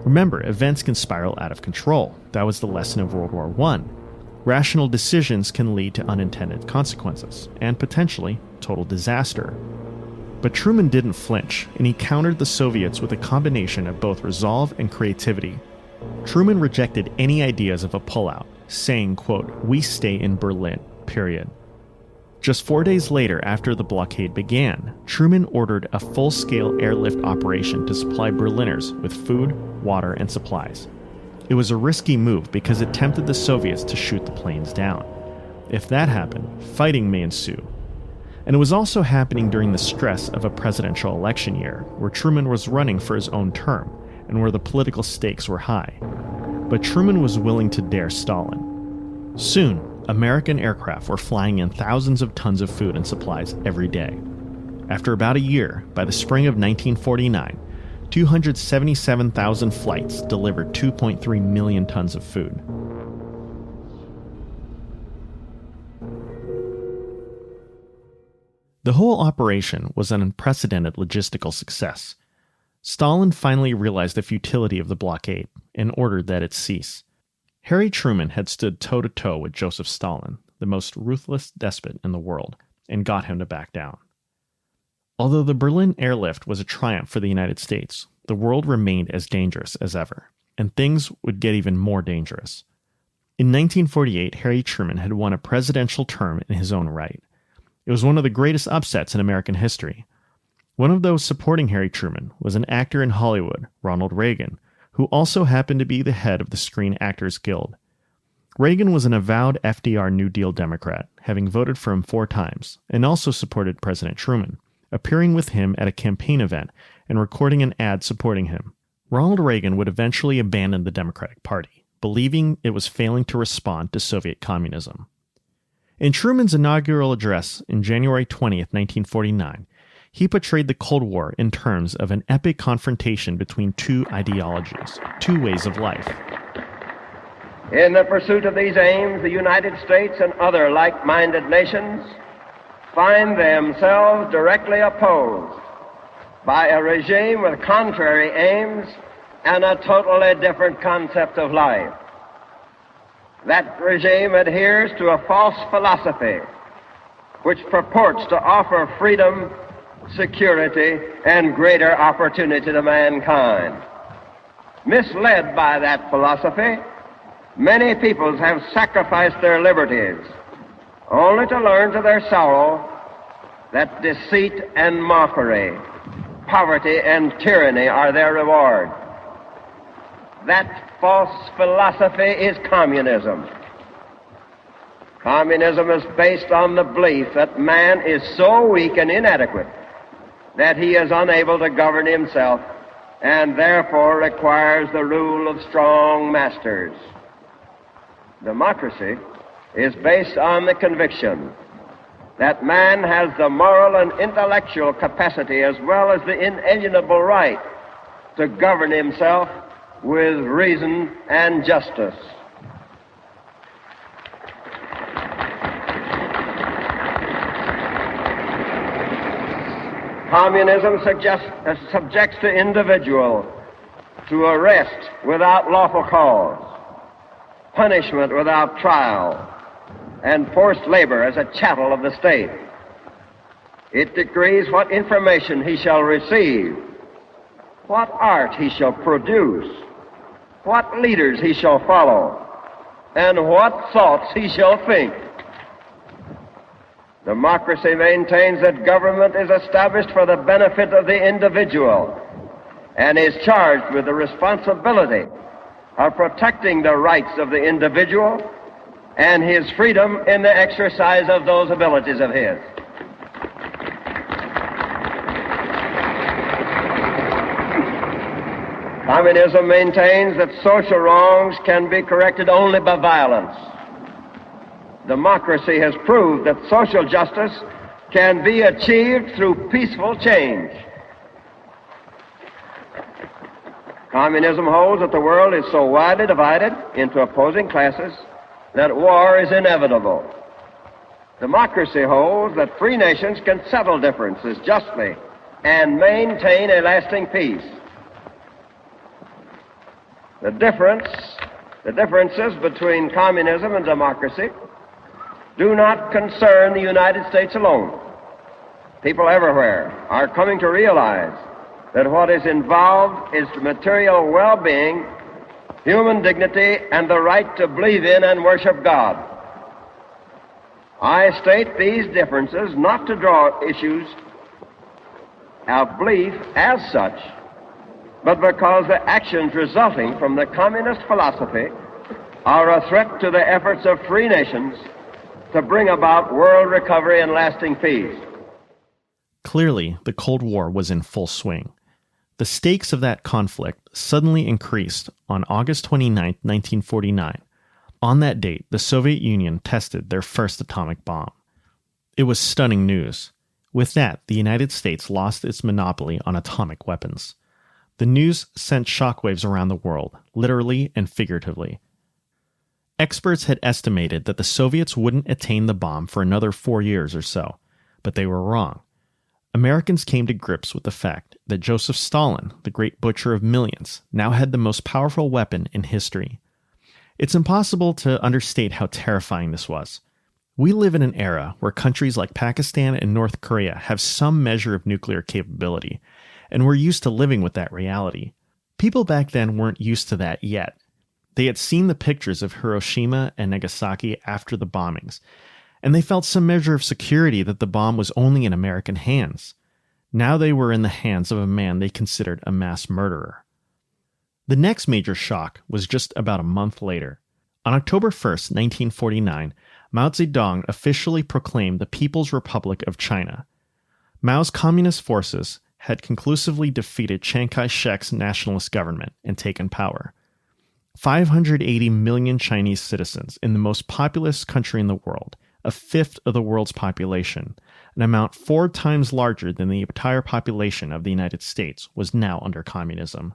Remember, events can spiral out of control. That was the lesson of World War I. Rational decisions can lead to unintended consequences, and potentially total disaster. But Truman didn't flinch, and he countered the Soviets with a combination of both resolve and creativity. Truman rejected any ideas of a pullout, saying, quote, "We stay in Berlin, period." Just 4 days later, after the blockade began, Truman ordered a full-scale airlift operation to supply Berliners with food, water, and supplies. It was a risky move because it tempted the Soviets to shoot the planes down. If that happened, fighting may ensue. And it was also happening during the stress of a presidential election year, where Truman was running for his own term, and where the political stakes were high. But Truman was willing to dare Stalin. Soon, American aircraft were flying in thousands of tons of food and supplies every day. After about a year, by the spring of 1949, 277,000 flights delivered 2.3 million tons of food. The whole operation was an unprecedented logistical success. Stalin finally realized the futility of the blockade and ordered that it cease. Harry Truman had stood toe-to-toe with Joseph Stalin, the most ruthless despot in the world, and got him to back down. Although the Berlin airlift was a triumph for the United States, the world remained as dangerous as ever, and things would get even more dangerous. In 1948, Harry Truman had won a presidential term in his own right. It was one of the greatest upsets in American history. One of those supporting Harry Truman was an actor in Hollywood, Ronald Reagan, who also happened to be the head of the Screen Actors Guild. Reagan was an avowed FDR New Deal Democrat, having voted for him 4 times, and also supported President Truman, appearing with him at a campaign event and recording an ad supporting him. Ronald Reagan would eventually abandon the Democratic Party, believing it was failing to respond to Soviet communism. In Truman's inaugural address in January 20th, 1949, he portrayed the Cold War in terms of an epic confrontation between 2 ideologies, 2 ways of life. In the pursuit of these aims, the United States and other like-minded nations find themselves directly opposed by a regime with contrary aims and a totally different concept of life. That regime adheres to a false philosophy which purports to offer freedom, security, and greater opportunity to mankind. Misled by that philosophy, many peoples have sacrificed their liberties, only to learn to their sorrow that deceit and mockery, poverty and tyranny are their reward. That false philosophy is communism. Communism is based on the belief that man is so weak and inadequate that he is unable to govern himself and therefore requires the rule of strong masters. Democracy is based on the conviction that man has the moral and intellectual capacity as well as the inalienable right to govern himself with reason and justice. Communism subjects the individual to arrest without lawful cause, punishment without trial, and forced labor as a chattel of the state. It decrees what information he shall receive, what art he shall produce, what leaders he shall follow, and what thoughts he shall think. Democracy maintains that government is established for the benefit of the individual and is charged with the responsibility of protecting the rights of the individual and his freedom in the exercise of those abilities of his. Communism maintains that social wrongs can be corrected only by violence. Democracy has proved that social justice can be achieved through peaceful change. Communism holds that the world is so widely divided into opposing classes that war is inevitable. Democracy holds that free nations can settle differences justly and maintain a lasting peace. The differences between communism and democracy do not concern the United States alone. People everywhere are coming to realize that what is involved is material well-being, human dignity, and the right to believe in and worship God. I state these differences not to draw issues of belief as such, but because the actions resulting from the communist philosophy are a threat to the efforts of free nations to bring about world recovery and lasting peace. Clearly, the Cold War was in full swing. The stakes of that conflict suddenly increased on August 29, 1949. On that date, the Soviet Union tested their first atomic bomb. It was stunning news. With that, the United States lost its monopoly on atomic weapons. The news sent shockwaves around the world, literally and figuratively. Experts had estimated that the Soviets wouldn't attain the bomb for another 4 years or so, But they were wrong. Americans came to grips with the fact that Joseph Stalin, the great butcher of millions, now had the most powerful weapon in history. It's impossible to understate how terrifying this was. We live in an era where countries like Pakistan and North Korea have some measure of nuclear capability, and we're used to living with that reality. People back then weren't used to that yet. They had seen the pictures of Hiroshima and Nagasaki after the bombings, and they felt some measure of security that the bomb was only in American hands. Now they were in the hands of a man they considered a mass murderer. The next major shock was just about a month later. On October 1st, 1949, Mao Zedong officially proclaimed the People's Republic of China. Mao's communist forces had conclusively defeated Chiang Kai-shek's nationalist government and taken power. 580 million Chinese citizens in the most populous country in the world, a fifth of the world's population, an amount 4 times larger than the entire population of the United States, was now under communism.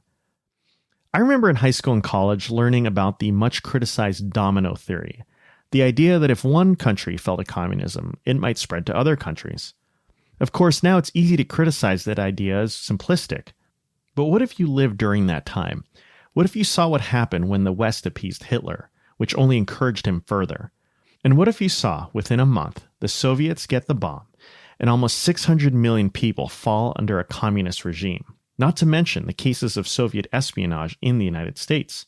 I remember in high school and college learning about the much criticized domino theory, the idea that if one country fell to communism, it might spread to other countries. Of course, now it's easy to criticize that idea as simplistic. But what if you lived during that time? What if you saw what happened when the West appeased Hitler, which only encouraged him further? And what if you saw, within a month, the Soviets get the bomb, and almost 600 million people fall under a communist regime, not to mention the cases of Soviet espionage in the United States?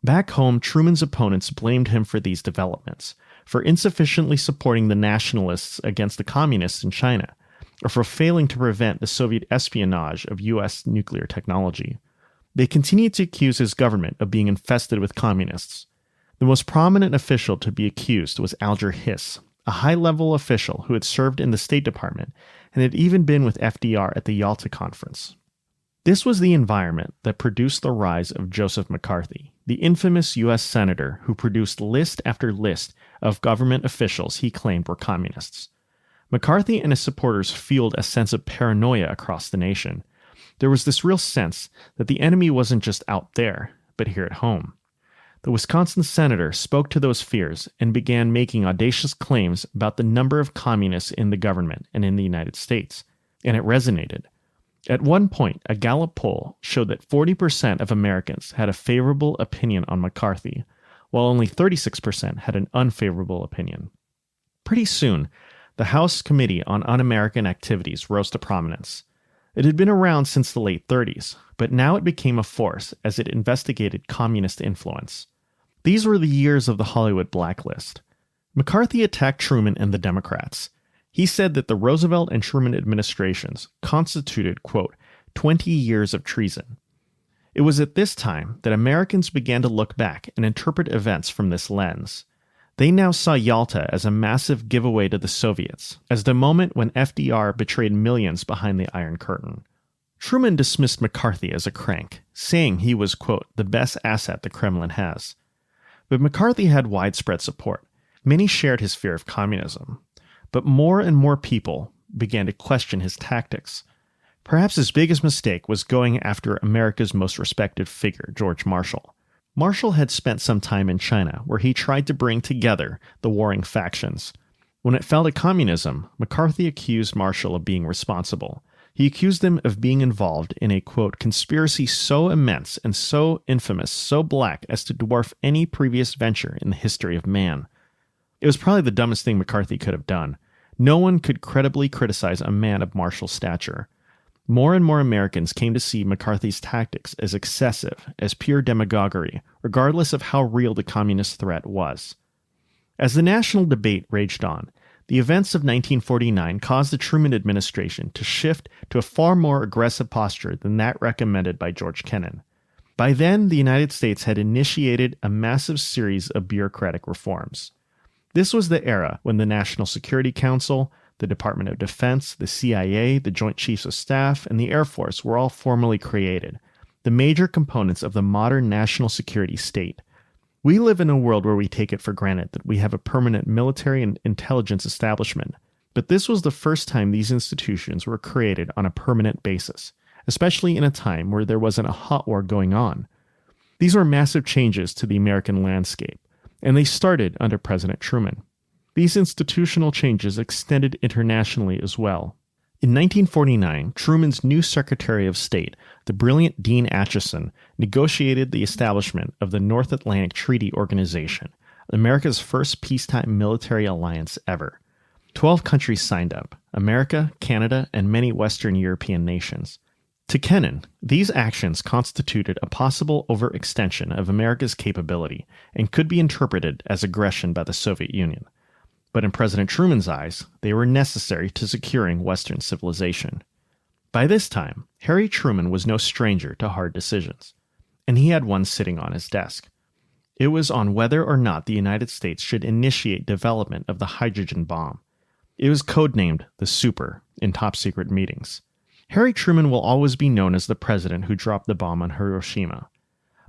Back home, Truman's opponents blamed him for these developments, for insufficiently supporting the nationalists against the communists in China, or for failing to prevent the Soviet espionage of U.S. nuclear technology. They continued to accuse his government of being infested with communists. The most prominent official to be accused was Alger Hiss, a high-level official who had served in the State Department and had even been with FDR at the Yalta Conference. This was the environment that produced the rise of Joseph McCarthy, the infamous U.S. senator who produced list after list of government officials he claimed were communists. McCarthy and his supporters fueled a sense of paranoia across the nation. There was this real sense that the enemy wasn't just out there, but here at home. The Wisconsin senator spoke to those fears and began making audacious claims about the number of communists in the government and in the United States, and it resonated. At one point, a Gallup poll showed that 40% of Americans had a favorable opinion on McCarthy, while only 36% had an unfavorable opinion. Pretty soon, the House Committee on Un-American Activities rose to prominence. It had been around since the late 30s, but now it became a force as it investigated communist influence. These were the years of the Hollywood blacklist. McCarthy attacked Truman and the Democrats. He said that the Roosevelt and Truman administrations constituted, quote, 20 years of treason. It was at this time that Americans began to look back and interpret events from this lens. They now saw Yalta as a massive giveaway to the Soviets, as the moment when FDR betrayed millions behind the Iron Curtain. Truman dismissed McCarthy as a crank, saying he was, quote, the best asset the Kremlin has. But McCarthy had widespread support. Many shared his fear of communism. But more and more people began to question his tactics. Perhaps his biggest mistake was going after America's most respected figure, George Marshall. Marshall had spent some time in China, where he tried to bring together the warring factions. When it fell to communism, McCarthy accused Marshall of being responsible. He accused him of being involved in a, quote, conspiracy so immense and so infamous, so black as to dwarf any previous venture in the history of man. It was probably the dumbest thing McCarthy could have done. No one could credibly criticize a man of Marshall's stature. More and more Americans came to see McCarthy's tactics as excessive, as pure demagoguery, regardless of how real the communist threat was. As the national debate raged on, the events of 1949 caused the Truman administration to shift to a far more aggressive posture than that recommended by George Kennan. By then, the United States had initiated a massive series of bureaucratic reforms. This was the era when the National Security Council, the Department of Defense, the CIA, the Joint Chiefs of Staff, and the Air Force were all formally created, the major components of the modern national security state. We live in a world where we take it for granted that we have a permanent military and intelligence establishment, but this was the first time these institutions were created on a permanent basis, especially in a time where there wasn't a hot war going on. These were massive changes to the American landscape, and they started under President Truman. These institutional changes extended internationally as well. In 1949, Truman's new Secretary of State, the brilliant Dean Acheson, negotiated the establishment of the North Atlantic Treaty Organization, America's first peacetime military alliance ever. 12 countries signed up: America, Canada, and many Western European nations. To Kennan, these actions constituted a possible overextension of America's capability and could be interpreted as aggression by the Soviet Union. But in President Truman's eyes, they were necessary to securing Western civilization. By this time, Harry Truman was no stranger to hard decisions, and he had one sitting on his desk. It was on whether or not the United States should initiate development of the hydrogen bomb. It was codenamed the Super in top-secret meetings. Harry Truman will always be known as the president who dropped the bomb on Hiroshima.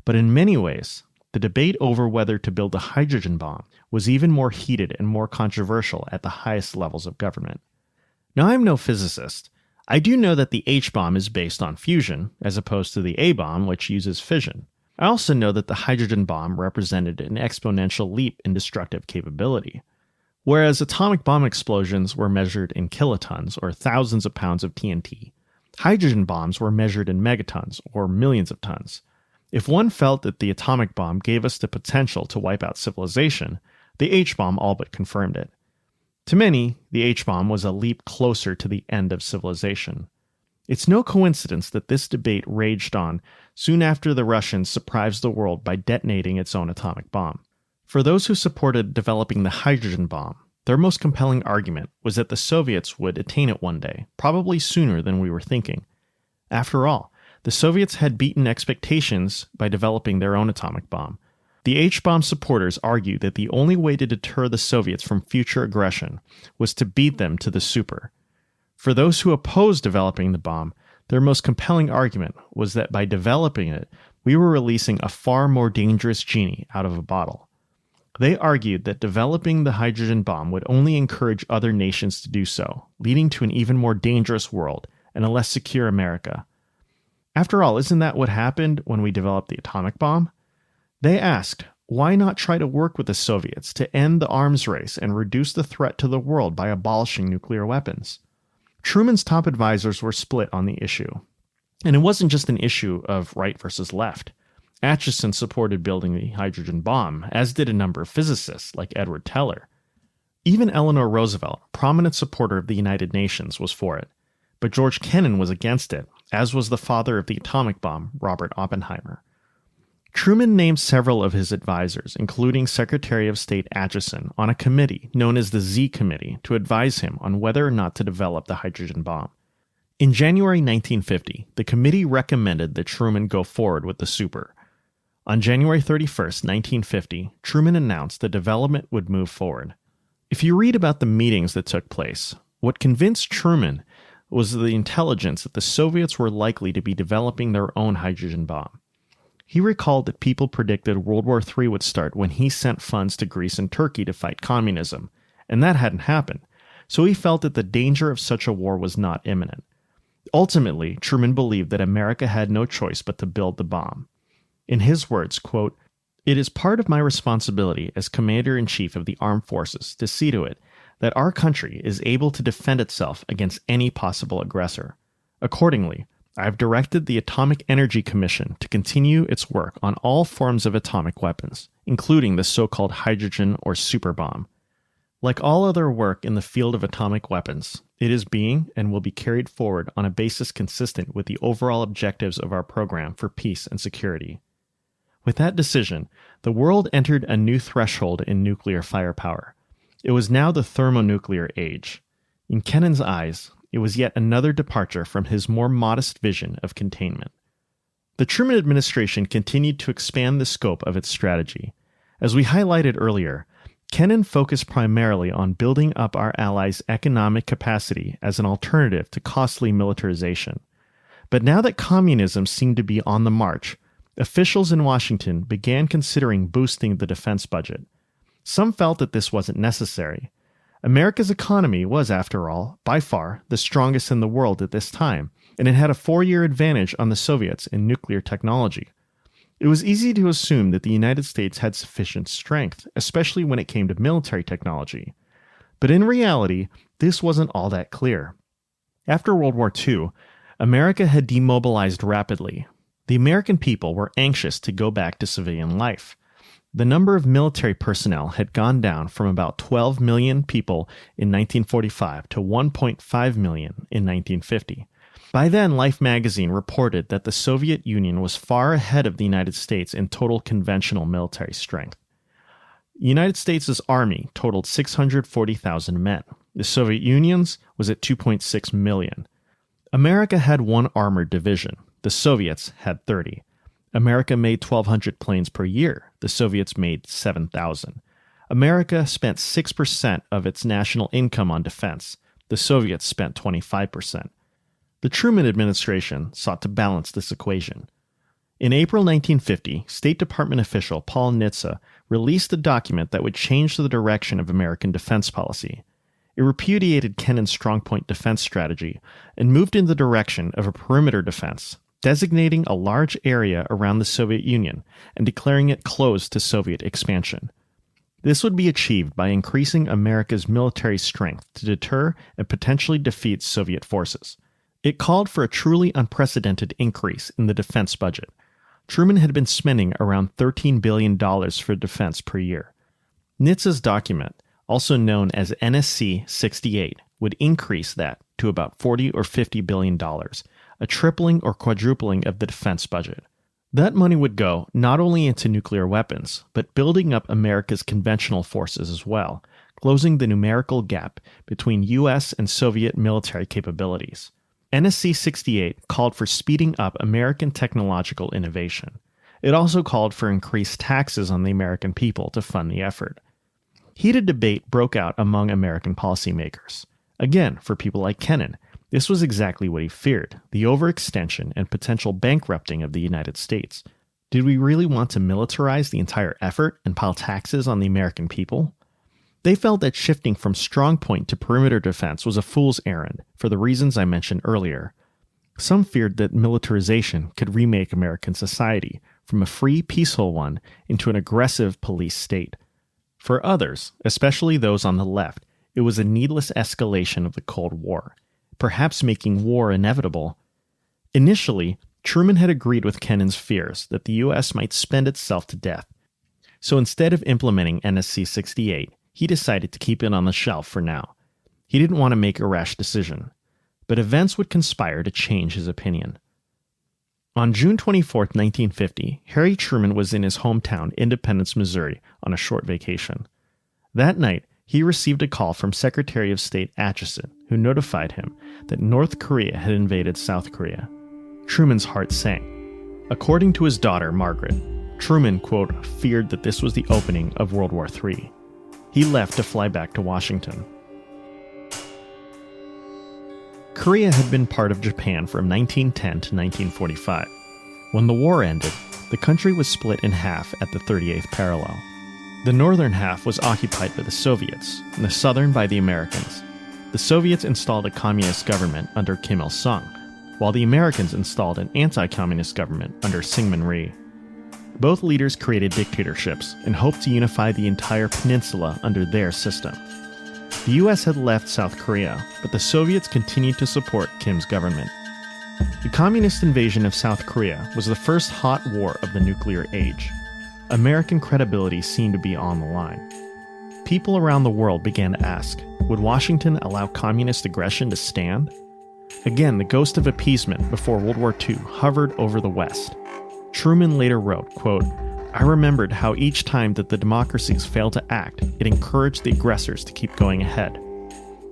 But in many ways, the debate over whether to build a hydrogen bomb was even more heated and more controversial at the highest levels of government. Now, I'm no physicist. I do know that the H-bomb is based on fusion, as opposed to the A-bomb, which uses fission. I also know that the hydrogen bomb represented an exponential leap in destructive capability. Whereas atomic bomb explosions were measured in kilotons, or thousands of pounds of TNT, hydrogen bombs were measured in megatons, or millions of tons. If one felt that the atomic bomb gave us the potential to wipe out civilization, the H-bomb all but confirmed it. To many, the H-bomb was a leap closer to the end of civilization. It's no coincidence that this debate raged on soon after the Russians surprised the world by detonating its own atomic bomb. For those who supported developing the hydrogen bomb, their most compelling argument was that the Soviets would attain it one day, probably sooner than we were thinking. After all, the Soviets had beaten expectations by developing their own atomic bomb. The H-bomb supporters argued that the only way to deter the Soviets from future aggression was to beat them to the super. For those who opposed developing the bomb, their most compelling argument was that by developing it, we were releasing a far more dangerous genie out of a bottle. They argued that developing the hydrogen bomb would only encourage other nations to do so, leading to an even more dangerous world and a less secure America. After all, isn't that what happened when we developed the atomic bomb? They asked, why not try to work with the Soviets to end the arms race and reduce the threat to the world by abolishing nuclear weapons? Truman's top advisors were split on the issue. And it wasn't just an issue of right versus left. Acheson supported building the hydrogen bomb, as did a number of physicists like Edward Teller. Even Eleanor Roosevelt, a prominent supporter of the United Nations, was for it. But George Kennan was against it, as was the father of the atomic bomb, Robert Oppenheimer. Truman named several of his advisors, including Secretary of State Acheson, on a committee known as the Z Committee to advise him on whether or not to develop the hydrogen bomb. In January 1950, the committee recommended that Truman go forward with the Super. On January 31, 1950, Truman announced that development would move forward. If you read about the meetings that took place, what convinced Truman was the intelligence that the Soviets were likely to be developing their own hydrogen bomb. He recalled that people predicted World War III would start when he sent funds to Greece and Turkey to fight communism, and that hadn't happened, so he felt that the danger of such a war was not imminent. Ultimately, Truman believed that America had no choice but to build the bomb. In his words, quote, "It is part of my responsibility as Commander-in-Chief of the Armed Forces to see to it that our country is able to defend itself against any possible aggressor. Accordingly, I have directed the Atomic Energy Commission to continue its work on all forms of atomic weapons, including the so-called hydrogen or super bomb. Like all other work in the field of atomic weapons, it is being and will be carried forward on a basis consistent with the overall objectives of our program for peace and security." With that decision, the world entered a new threshold in nuclear firepower. It was now the thermonuclear age. In Kennan's eyes, it was yet another departure from his more modest vision of containment. The Truman administration continued to expand the scope of its strategy. As we highlighted earlier, Kennan focused primarily on building up our allies' economic capacity as an alternative to costly militarization. But now that communism seemed to be on the march, officials in Washington began considering boosting the defense budget. Some felt that this wasn't necessary. America's economy was, after all, by far the strongest in the world at this time, and it had a 4-year advantage on the Soviets in nuclear technology. It was easy to assume that the United States had sufficient strength, especially when it came to military technology. But in reality, this wasn't all that clear. After World War II, America had demobilized rapidly. The American people were anxious to go back to civilian life. The number of military personnel had gone down from about 12 million people in 1945 to 1.5 million in 1950. By then, Life magazine reported that the Soviet Union was far ahead of the United States in total conventional military strength. The United States' army totaled 640,000 men. The Soviet Union's was at 2.6 million. America had one armored division. The Soviets had 30. America made 1,200 planes per year. The Soviets made 7,000. America spent 6% of its national income on defense. The Soviets spent 25%. The Truman administration sought to balance this equation. In April 1950, State Department official Paul Nitze released a document that would change the direction of American defense policy. It repudiated Kennan's strongpoint defense strategy and moved in the direction of a perimeter defense, designating a large area around the Soviet Union and declaring it closed to Soviet expansion. This would be achieved by increasing America's military strength to deter and potentially defeat Soviet forces. It called for a truly unprecedented increase in the defense budget. Truman had been spending around $13 billion for defense per year. Nitze's document, also known as NSC 68, would increase that to about $40 or $50 billion, a tripling or quadrupling of the defense budget. That money would go not only into nuclear weapons, but building up America's conventional forces as well, closing the numerical gap between U.S. and Soviet military capabilities. NSC 68 called for speeding up American technological innovation. It also called for increased taxes on the American people to fund the effort. Heated debate broke out among American policymakers. Again, for people like Kennan, this was exactly what he feared, the overextension and potential bankrupting of the United States. Did we really want to militarize the entire effort and pile taxes on the American people? They felt that shifting from strongpoint to perimeter defense was a fool's errand, for the reasons I mentioned earlier. Some feared that militarization could remake American society from a free, peaceful one into an aggressive police state. For others, especially those on the left, it was a needless escalation of the Cold War, perhaps making war inevitable. Initially, Truman had agreed with Kennan's fears that the U.S. might spend itself to death. So instead of implementing NSC 68, he decided to keep it on the shelf for now. He didn't want to make a rash decision, but events would conspire to change his opinion. On June 24, 1950, Harry Truman was in his hometown, Independence, Missouri, on a short vacation. That night, he received a call from Secretary of State Acheson, who notified him that North Korea had invaded South Korea. Truman's heart sank. According to his daughter, Margaret, Truman, quote, feared that this was the opening of World War III. He left to fly back to Washington. Korea had been part of Japan from 1910 to 1945. When the war ended, the country was split in half at the 38th parallel. The northern half was occupied by the Soviets, and the southern by the Americans. The Soviets installed a communist government under Kim Il-sung, while the Americans installed an anti-communist government under Syngman Rhee. Both leaders created dictatorships and hoped to unify the entire peninsula under their system. The U.S. had left South Korea, but the Soviets continued to support Kim's government. The communist invasion of South Korea was the first hot war of the nuclear age. American credibility seemed to be on the line. People around the world began to ask, would Washington allow communist aggression to stand? Again, the ghost of appeasement before World War II hovered over the West. Truman later wrote, quote, I remembered how each time that the democracies failed to act, it encouraged the aggressors to keep going ahead.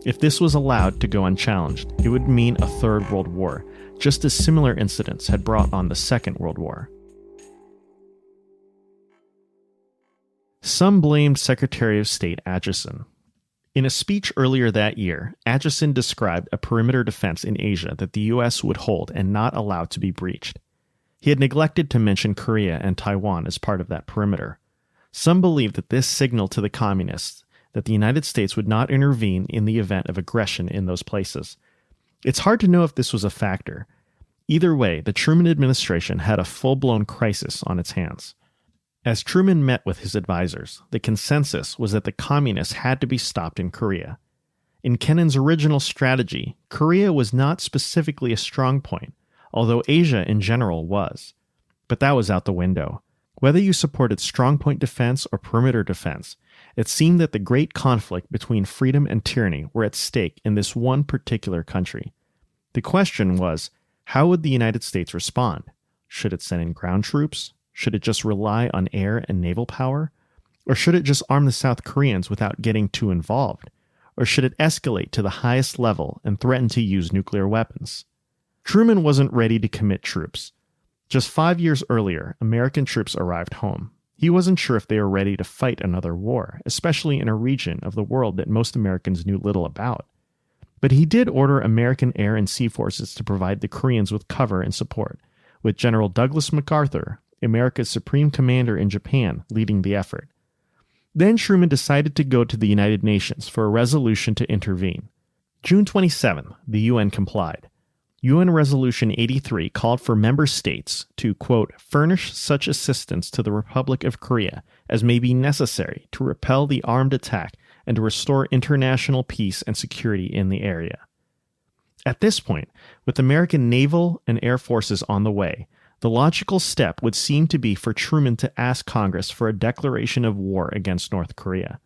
If this was allowed to go unchallenged, it would mean a third world war, just as similar incidents had brought on the Second World War. Some blamed Secretary of State Acheson. In a speech earlier that year, Acheson described a perimeter defense in Asia that the U.S. would hold and not allow to be breached. He had neglected to mention Korea and Taiwan as part of that perimeter. Some believed that this signaled to the communists that the United States would not intervene in the event of aggression in those places. It's hard to know if this was a factor. Either way, the Truman administration had a full-blown crisis on its hands. As Truman met with his advisors, the consensus was that the communists had to be stopped in Korea. In Kennan's original strategy, Korea was not specifically a strong point, although Asia in general was. But that was out the window. Whether you supported strongpoint defense or perimeter defense, it seemed that the great conflict between freedom and tyranny were at stake in this one particular country. The question was, how would the United States respond? Should it send in ground troops? Should it just rely on air and naval power? Or should it just arm the South Koreans without getting too involved? Or should it escalate to the highest level and threaten to use nuclear weapons? Truman wasn't ready to commit troops. Just 5 years earlier, American troops arrived home. He wasn't sure if they were ready to fight another war, especially in a region of the world that most Americans knew little about. But he did order American air and sea forces to provide the Koreans with cover and support, with General Douglas MacArthur, America's supreme commander in Japan, leading the effort. Then Truman decided to go to the United Nations for a resolution to intervene. June 27th, the UN complied. UN Resolution 83 called for member states to, quote, furnish such assistance to the Republic of Korea as may be necessary to repel the armed attack and to restore international peace and security in the area. At this point, with American naval and air forces on the way, the logical step would seem to be for Truman to ask Congress for a declaration of war against North Korea.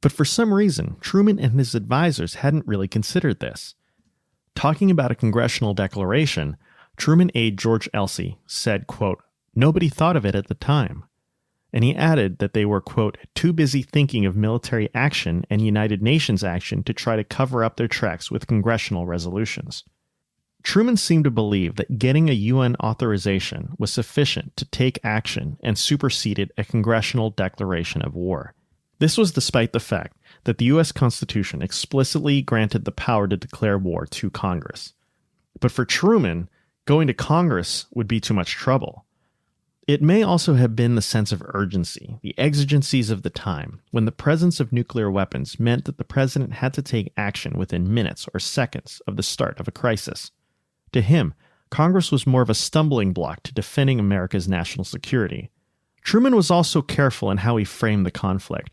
But for some reason, Truman and his advisors hadn't really considered this. Talking about a congressional declaration, Truman aide George Elsey said, quote, nobody thought of it at the time. And he added that they were, quote, too busy thinking of military action and United Nations action to try to cover up their tracks with congressional resolutions. Truman seemed to believe that getting a UN authorization was sufficient to take action and superseded a congressional declaration of war. This was despite the fact that the U.S. Constitution explicitly granted the power to declare war to Congress. But for Truman, going to Congress would be too much trouble. It may also have been the sense of urgency, the exigencies of the time, when the presence of nuclear weapons meant that the president had to take action within minutes or seconds of the start of a crisis. To him, Congress was more of a stumbling block to defending America's national security. Truman was also careful in how he framed the conflict.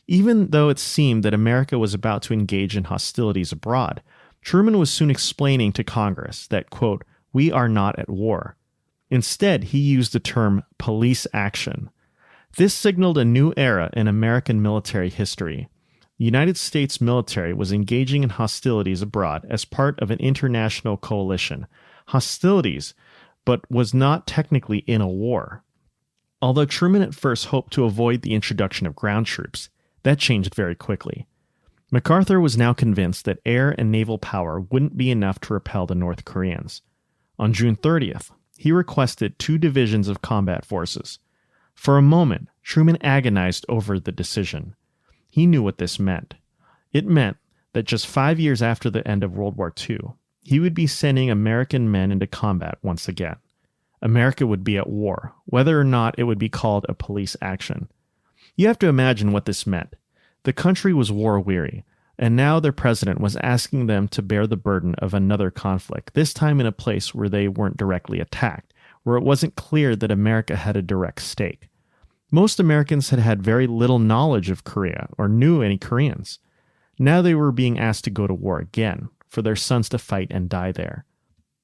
Even though it seemed that America was about to engage in hostilities abroad, Truman was soon explaining to Congress that, quote, we are not at war. Instead, he used the term police action. This signaled a new era in American military history. The United States military was engaging in hostilities abroad as part of an international coalition. Hostilities, but was not technically in a war. Although Truman at first hoped to avoid the introduction of ground troops, that changed very quickly. MacArthur was now convinced that air and naval power wouldn't be enough to repel the North Koreans. On June 30th, he requested 2 divisions of combat forces. For a moment, Truman agonized over the decision. He knew what this meant. It meant that just 5 years after the end of World War II, he would be sending American men into combat once again. America would be at war, whether or not it would be called a police action. You have to imagine what this meant. The country was war-weary, and now their president was asking them to bear the burden of another conflict, this time in a place where they weren't directly attacked, where it wasn't clear that America had a direct stake. Most Americans had had very little knowledge of Korea or knew any Koreans. Now they were being asked to go to war again, for their sons to fight and die there.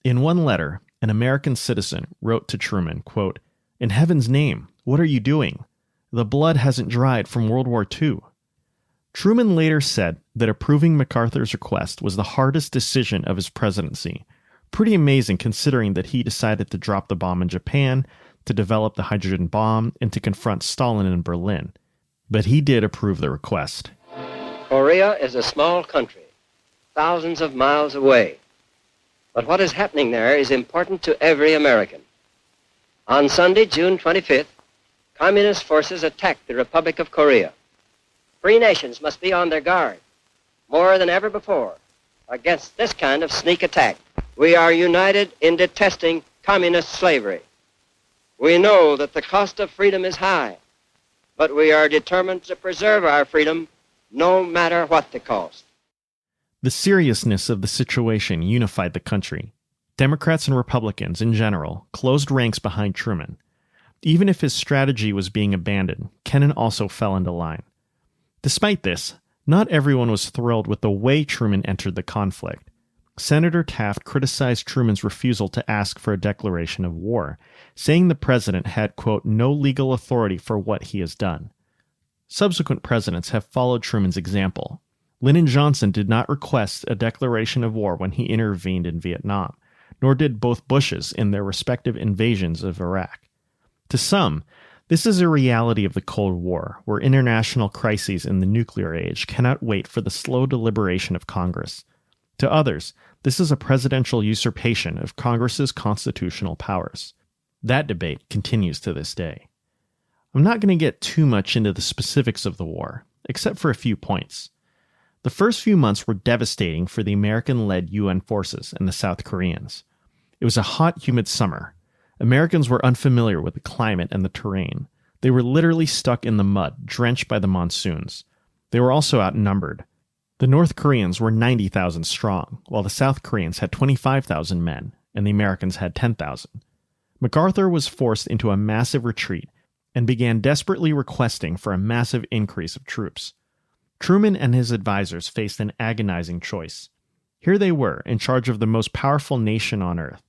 In one letter, an American citizen wrote to Truman, quote, in heaven's name, what are you doing? The blood hasn't dried from World War II. Truman later said that approving MacArthur's request was the hardest decision of his presidency. Pretty amazing considering that he decided to drop the bomb in Japan, to develop the hydrogen bomb, and to confront Stalin in Berlin. But he did approve the request. Korea is a small country, thousands of miles away. But what is happening there is important to every American. On Sunday, June 25th, Communist forces attacked the Republic of Korea. Free nations must be on their guard, more than ever before, against this kind of sneak attack. We are united in detesting communist slavery. We know that the cost of freedom is high, but we are determined to preserve our freedom no matter what the cost. The seriousness of the situation unified the country. Democrats and Republicans in general closed ranks behind Truman. Even if his strategy was being abandoned, Kennan also fell into line. Despite this, not everyone was thrilled with the way Truman entered the conflict. Senator Taft criticized Truman's refusal to ask for a declaration of war, saying the president had, quote, no legal authority for what he has done. Subsequent presidents have followed Truman's example. Lyndon Johnson did not request a declaration of war when he intervened in Vietnam, nor did both Bushes in their respective invasions of Iraq. To some, this is a reality of the Cold War, where international crises in the nuclear age cannot wait for the slow deliberation of Congress. To others, this is a presidential usurpation of Congress's constitutional powers. That debate continues to this day. I'm not going to get too much into the specifics of the war, except for a few points. The first few months were devastating for the American-led UN forces and the South Koreans. It was a hot, humid summer. Americans were unfamiliar with the climate and the terrain. They were literally stuck in the mud, drenched by the monsoons. They were also outnumbered. The North Koreans were 90,000 strong, while the South Koreans had 25,000 men, and the Americans had 10,000. MacArthur was forced into a massive retreat and began desperately requesting for a massive increase of troops. Truman and his advisors faced an agonizing choice. Here they were, in charge of the most powerful nation on Earth.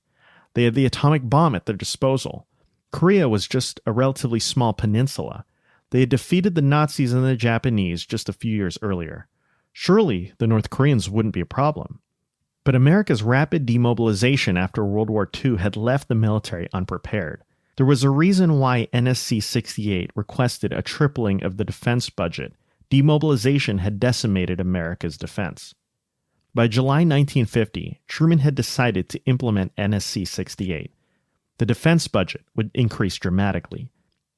They had the atomic bomb at their disposal. Korea was just a relatively small peninsula. They had defeated the Nazis and the Japanese just a few years earlier. Surely the North Koreans wouldn't be a problem. But America's rapid demobilization after World War II had left the military unprepared. There was a reason why NSC 68 requested a tripling of the defense budget. Demobilization had decimated America's defense. By July 1950, Truman had decided to implement NSC 68. The defense budget would increase dramatically.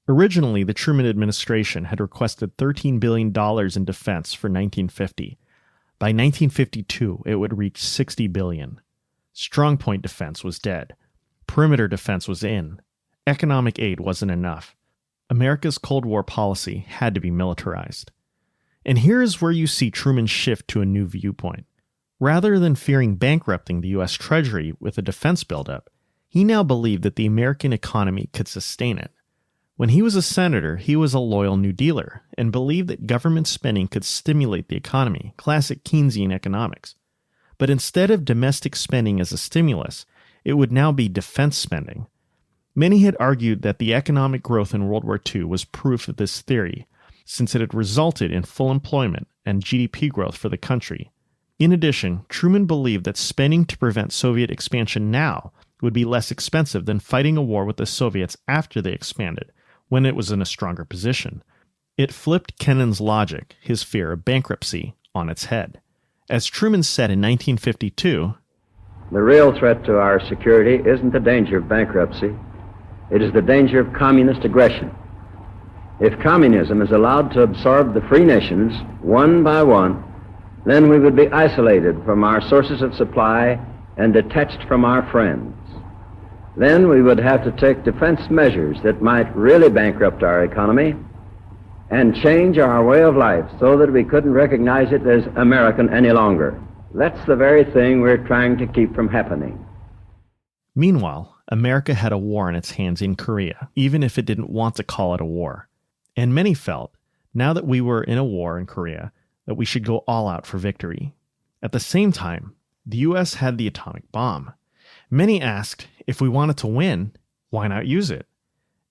Originally, the Truman administration had requested $13 billion in defense for 1950. By 1952, it would reach $60 billion. Strongpoint defense was dead. Perimeter defense was in. Economic aid wasn't enough. America's Cold War policy had to be militarized. And here is where you see Truman shift to a new viewpoint. Rather than fearing bankrupting the U.S. Treasury with a defense buildup, he now believed that the American economy could sustain it. When he was a senator, he was a loyal New Dealer and believed that government spending could stimulate the economy, classic Keynesian economics. But instead of domestic spending as a stimulus, it would now be defense spending. Many had argued that the economic growth in World War II was proof of this theory, since it had resulted in full employment and GDP growth for the country. In addition, Truman believed that spending to prevent Soviet expansion now would be less expensive than fighting a war with the Soviets after they expanded, when it was in a stronger position. It flipped Kennan's logic, his fear of bankruptcy, on its head. As Truman said in 1952, "The real threat to our security isn't the danger of bankruptcy. It is the danger of communist aggression. If communism is allowed to absorb the free nations one by one, then we would be isolated from our sources of supply and detached from our friends. Then we would have to take defense measures that might really bankrupt our economy and change our way of life so that we couldn't recognize it as American any longer. That's the very thing we're trying to keep from happening." Meanwhile, America had a war in its hands in Korea, even if it didn't want to call it a war. And many felt, now that we were in a war in Korea, that we should go all out for victory. At the same time, the U.S. had the atomic bomb. Many asked, if we wanted to win, why not use it?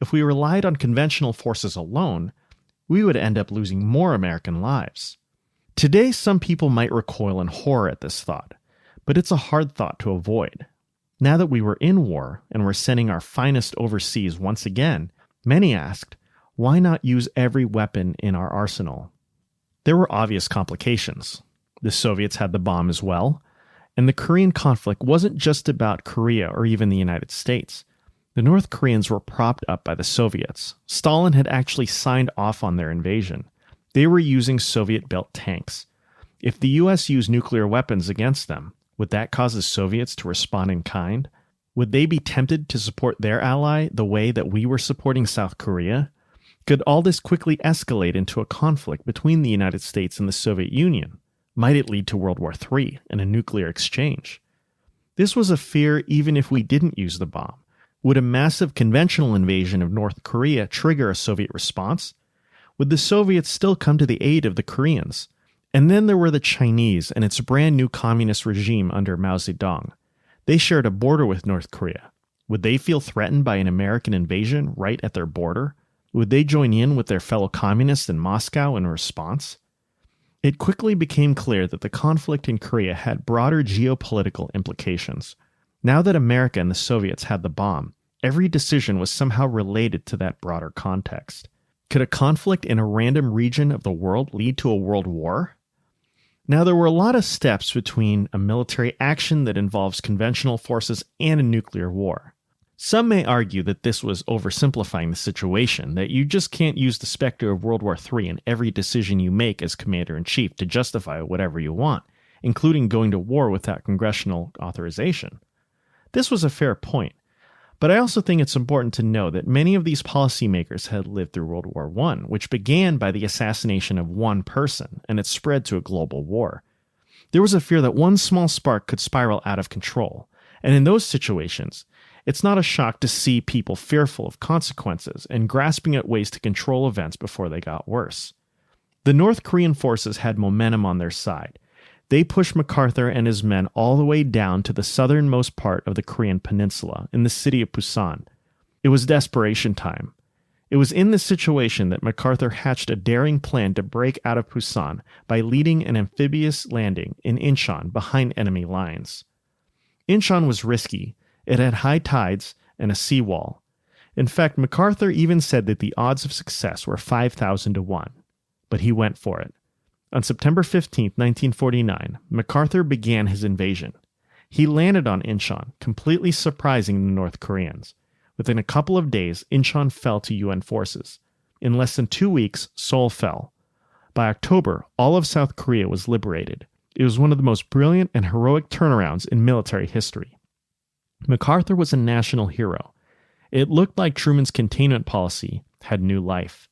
If we relied on conventional forces alone, we would end up losing more American lives. Today, some people might recoil in horror at this thought, but it's a hard thought to avoid. Now that we were in war and were sending our finest overseas once again, many asked, why not use every weapon in our arsenal? There were obvious complications. The Soviets had the bomb as well, and the Korean conflict wasn't just about Korea or even the United States. The North Koreans were propped up by the Soviets. Stalin had actually signed off on their invasion. They were using Soviet-built tanks. If the U.S. used nuclear weapons against them, would that cause the Soviets to respond in kind? Would they be tempted to support their ally the way that we were supporting South Korea? Could all this quickly escalate into a conflict between the United States and the Soviet Union? Might it lead to World War III and a nuclear exchange? This was a fear even if we didn't use the bomb. Would a massive conventional invasion of North Korea trigger a Soviet response? Would the Soviets still come to the aid of the Koreans? And then there were the Chinese and its brand new communist regime under Mao Zedong. They shared a border with North Korea. Would they feel threatened by an American invasion right at their border? Would they join in with their fellow communists in Moscow in response? It quickly became clear that the conflict in Korea had broader geopolitical implications. Now that America and the Soviets had the bomb, every decision was somehow related to that broader context. Could a conflict in a random region of the world lead to a world war? Now, there were a lot of steps between a military action that involves conventional forces and a nuclear war. Some may argue that this was oversimplifying the situation, that you just can't use the specter of World War III in every decision you make as commander-in-chief to justify whatever you want, including going to war without congressional authorization. This was a fair point, but I also think it's important to know that many of these policymakers had lived through World War I, which began by the assassination of one person, and it spread to a global war. There was a fear that one small spark could spiral out of control, and in those situations, it's not a shock to see people fearful of consequences and grasping at ways to control events before they got worse. The North Korean forces had momentum on their side. They pushed MacArthur and his men all the way down to the southernmost part of the Korean peninsula, in the city of Busan. It was desperation time. It was in this situation that MacArthur hatched a daring plan to break out of Busan by leading an amphibious landing in Incheon behind enemy lines. Incheon was risky. It had high tides and a seawall. In fact, MacArthur even said that the odds of success were 5,000 to 1. But he went for it. On September 15, 1949, MacArthur began his invasion. He landed on Incheon, completely surprising the North Koreans. Within a couple of days, Incheon fell to UN forces. In less than 2 weeks, Seoul fell. By October, all of South Korea was liberated. It was one of the most brilliant and heroic turnarounds in military history. MacArthur was a national hero. It looked like Truman's containment policy had new life.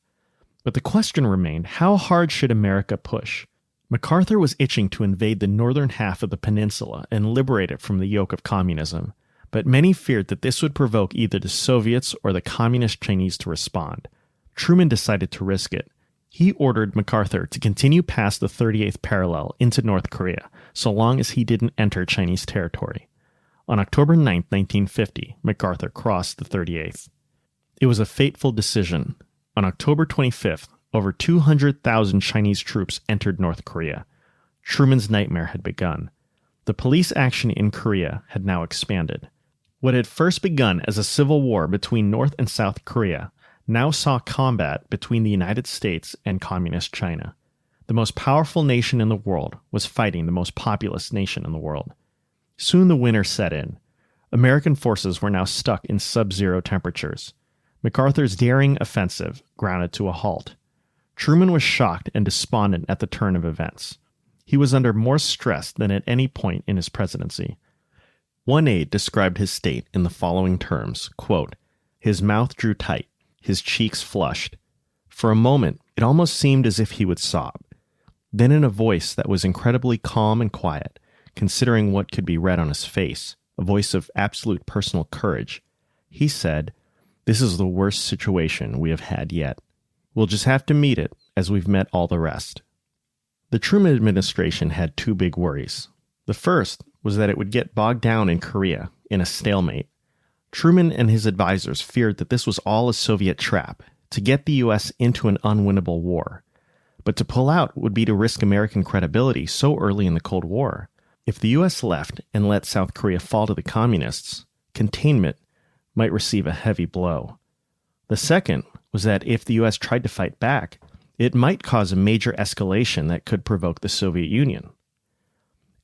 But the question remained, how hard should America push? MacArthur was itching to invade the northern half of the peninsula and liberate it from the yoke of communism, but many feared that this would provoke either the Soviets or the communist Chinese to respond. Truman decided to risk it. He ordered MacArthur to continue past the 38th parallel into North Korea, so long as he didn't enter Chinese territory. On October 9, 1950, MacArthur crossed the 38th. It was a fateful decision. On October 25th, over 200,000 Chinese troops entered North Korea. Truman's nightmare had begun. The police action in Korea had now expanded. What had first begun as a civil war between North and South Korea now saw combat between the United States and Communist China. The most powerful nation in the world was fighting the most populous nation in the world. Soon the winter set in. American forces were now stuck in sub-zero temperatures. MacArthur's daring offensive grounded to a halt. Truman was shocked and despondent at the turn of events. He was under more stress than at any point in his presidency. One aide described his state in the following terms, quote, "His mouth drew tight, his cheeks flushed. For a moment, it almost seemed as if he would sob. Then in a voice that was incredibly calm and quiet, considering what could be read on his face, a voice of absolute personal courage, he said, 'This is the worst situation we have had yet. We'll just have to meet it as we've met all the rest.'" The Truman administration had two big worries. The first was that it would get bogged down in Korea, in a stalemate. Truman and his advisors feared that this was all a Soviet trap, to get the U.S. into an unwinnable war. But to pull out would be to risk American credibility so early in the Cold War. If the U.S. left and let South Korea fall to the communists, containment might receive a heavy blow. The second was that if the U.S. tried to fight back, it might cause a major escalation that could provoke the Soviet Union.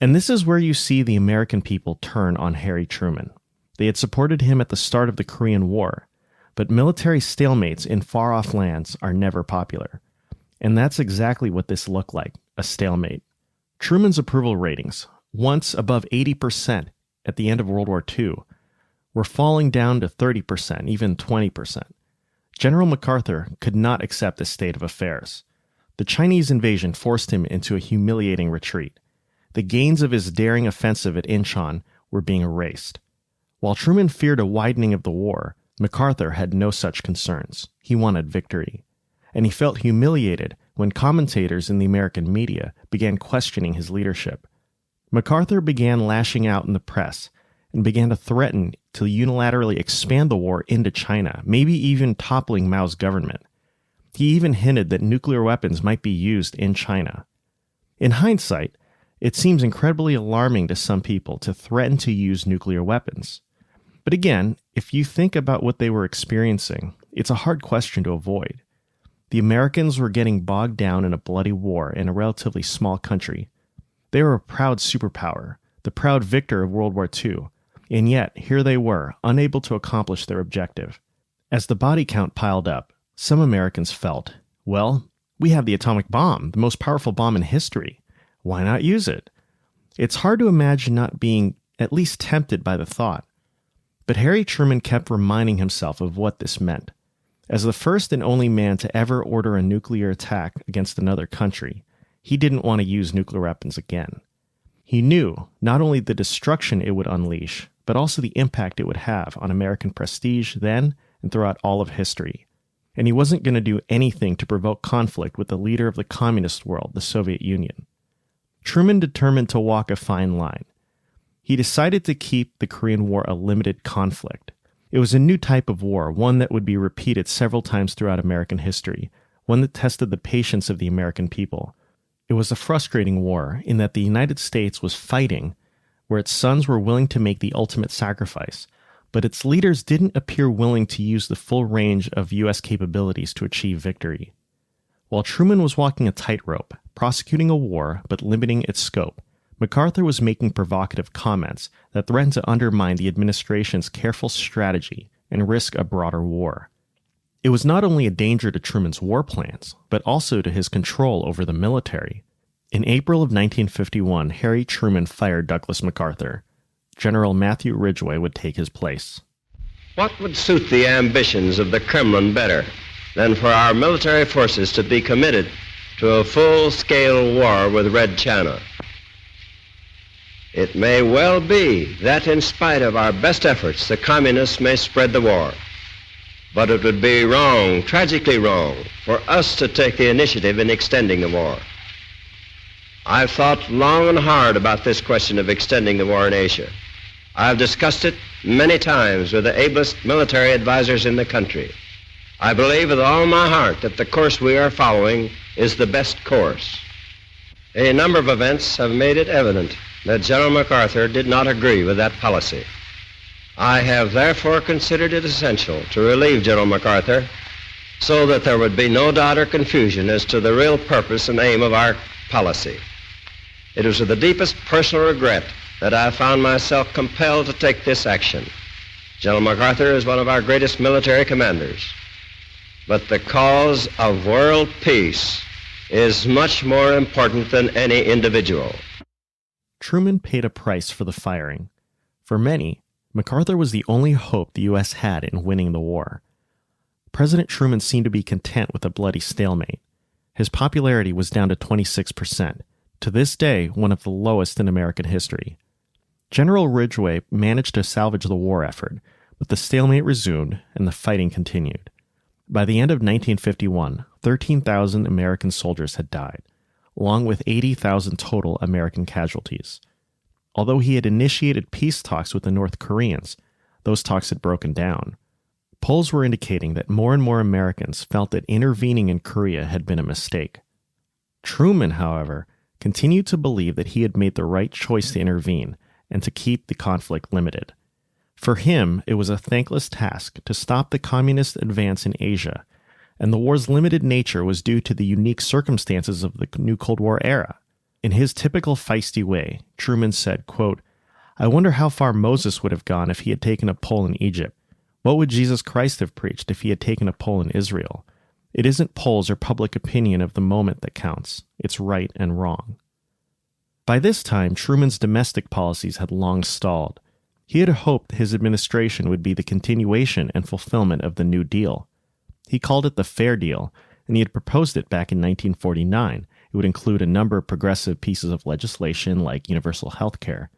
And this is where you see the American people turn on Harry Truman. They had supported him at the start of the Korean War, but military stalemates in far-off lands are never popular. And that's exactly what this looked like, a stalemate. Truman's approval ratings, once above 80% at the end of World War II, were falling down to 30%, even 20%. General MacArthur could not accept this state of affairs. The Chinese invasion forced him into a humiliating retreat. The gains of his daring offensive at Incheon were being erased. While Truman feared a widening of the war, MacArthur had no such concerns. He wanted victory. And he felt humiliated when commentators in the American media began questioning his leadership. MacArthur began lashing out in the press and began to threaten to unilaterally expand the war into China, maybe even toppling Mao's government. He even hinted that nuclear weapons might be used in China. In hindsight, it seems incredibly alarming to some people to threaten to use nuclear weapons. But again, if you think about what they were experiencing, it's a hard question to avoid. The Americans were getting bogged down in a bloody war in a relatively small country. They were a proud superpower, the proud victor of World War II, and yet here they were, unable to accomplish their objective. As the body count piled up, some Americans felt, well, we have the atomic bomb, the most powerful bomb in history. Why not use it? It's hard to imagine not being at least tempted by the thought. But Harry Truman kept reminding himself of what this meant. As the first and only man to ever order a nuclear attack against another country, he didn't want to use nuclear weapons again. He knew not only the destruction it would unleash, but also the impact it would have on American prestige then and throughout all of history. And he wasn't going to do anything to provoke conflict with the leader of the communist world, the Soviet Union. Truman determined to walk a fine line. He decided to keep the Korean War a limited conflict. It was a new type of war, one that would be repeated several times throughout American history, one that tested the patience of the American people. It was a frustrating war in that the United States was fighting where its sons were willing to make the ultimate sacrifice, but its leaders didn't appear willing to use the full range of U.S. capabilities to achieve victory. While Truman was walking a tightrope, prosecuting a war but limiting its scope, MacArthur was making provocative comments that threatened to undermine the administration's careful strategy and risk a broader war. It was not only a danger to Truman's war plans, but also to his control over the military. In April of 1951, Harry Truman fired Douglas MacArthur. General Matthew Ridgway would take his place. What would suit the ambitions of the Kremlin better than for our military forces to be committed to a full-scale war with Red China? It may well be that in spite of our best efforts, the communists may spread the war. But it would be wrong, tragically wrong, for us to take the initiative in extending the war. I've thought long and hard about this question of extending the war in Asia. I've discussed it many times with the ablest military advisors in the country. I believe with all my heart that the course we are following is the best course. A number of events have made it evident that General MacArthur did not agree with that policy. I have therefore considered it essential to relieve General MacArthur so that there would be no doubt or confusion as to the real purpose and aim of our policy. It was with the deepest personal regret that I found myself compelled to take this action. General MacArthur is one of our greatest military commanders, but the cause of world peace is much more important than any individual. Truman paid a price for the firing. For many, MacArthur was the only hope the U.S. had in winning the war. President Truman seemed to be content with a bloody stalemate. His popularity was down to 26%, to this day one of the lowest in American history. General Ridgway managed to salvage the war effort, but the stalemate resumed and the fighting continued. By the end of 1951, 13,000 American soldiers had died, along with 80,000 total American casualties. Although he had initiated peace talks with the North Koreans, those talks had broken down. Polls were indicating that more and more Americans felt that intervening in Korea had been a mistake. Truman, however, continued to believe that he had made the right choice to intervene and to keep the conflict limited. For him, it was a thankless task to stop the communist advance in Asia, and the war's limited nature was due to the unique circumstances of the new Cold War era. In his typical feisty way, Truman said, quote, "I wonder how far Moses would have gone if he had taken a poll in Egypt. What would Jesus Christ have preached if he had taken a poll in Israel? It isn't polls or public opinion of the moment that counts. It's right and wrong." By this time, Truman's domestic policies had long stalled. He had hoped his administration would be the continuation and fulfillment of the New Deal. He called it the Fair Deal, and he had proposed it back in 1949. It would include a number of progressive pieces of legislation like universal health care.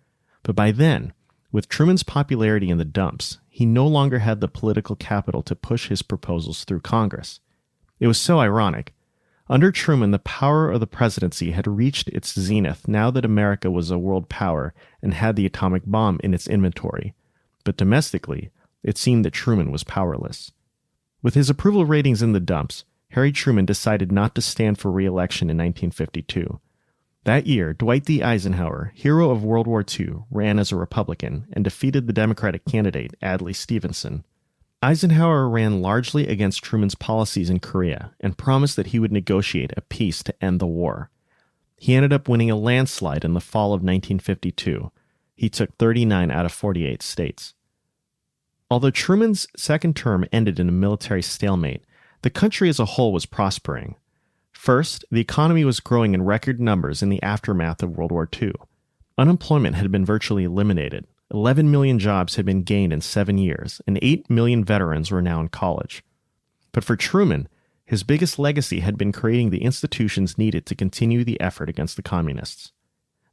But by then, With Truman's popularity in the dumps, he no longer had the political capital to push his proposals through Congress. It was so ironic. Under Truman, the power of the presidency had reached its zenith now that America was a world power and had the atomic bomb in its inventory. But domestically, it seemed that Truman was powerless. With his approval ratings in the dumps, Harry Truman decided not to stand for re-election in 1952. That year, Dwight D. Eisenhower, hero of World War II, ran as a Republican and defeated the Democratic candidate Adlai Stevenson. Eisenhower ran largely against Truman's policies in Korea and promised that he would negotiate a peace to end the war. He ended up winning a landslide in the fall of 1952. He took 39 out of 48 states. Although Truman's second term ended in a military stalemate, the country as a whole was prospering. First, the economy was growing in record numbers in the aftermath of World War II. Unemployment had been virtually eliminated. 11 million jobs had been gained in 7 years, and 8 million veterans were now in college. But for Truman, his biggest legacy had been creating the institutions needed to continue the effort against the communists.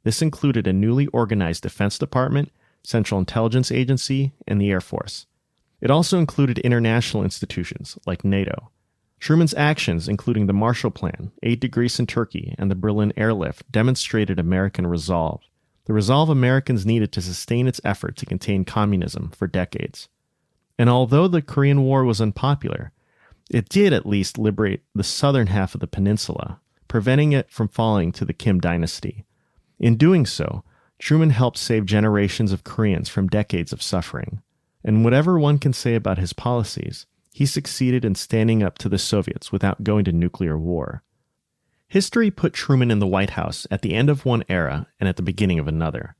This included a newly organized Defense Department, Central Intelligence Agency, and the Air Force. It also included international institutions like NATO. Truman's actions, including the Marshall Plan, aid to Greece and Turkey, and the Berlin airlift, demonstrated American resolve. The resolve Americans needed to sustain its effort to contain communism for decades. And although the Korean War was unpopular, it did at least liberate the southern half of the peninsula, preventing it from falling to the Kim dynasty. In doing so, Truman helped save generations of Koreans from decades of suffering. And whatever one can say about his policies, he succeeded in standing up to the Soviets without going to nuclear war. History put Truman in the White House at the end of one era and at the beginning of another.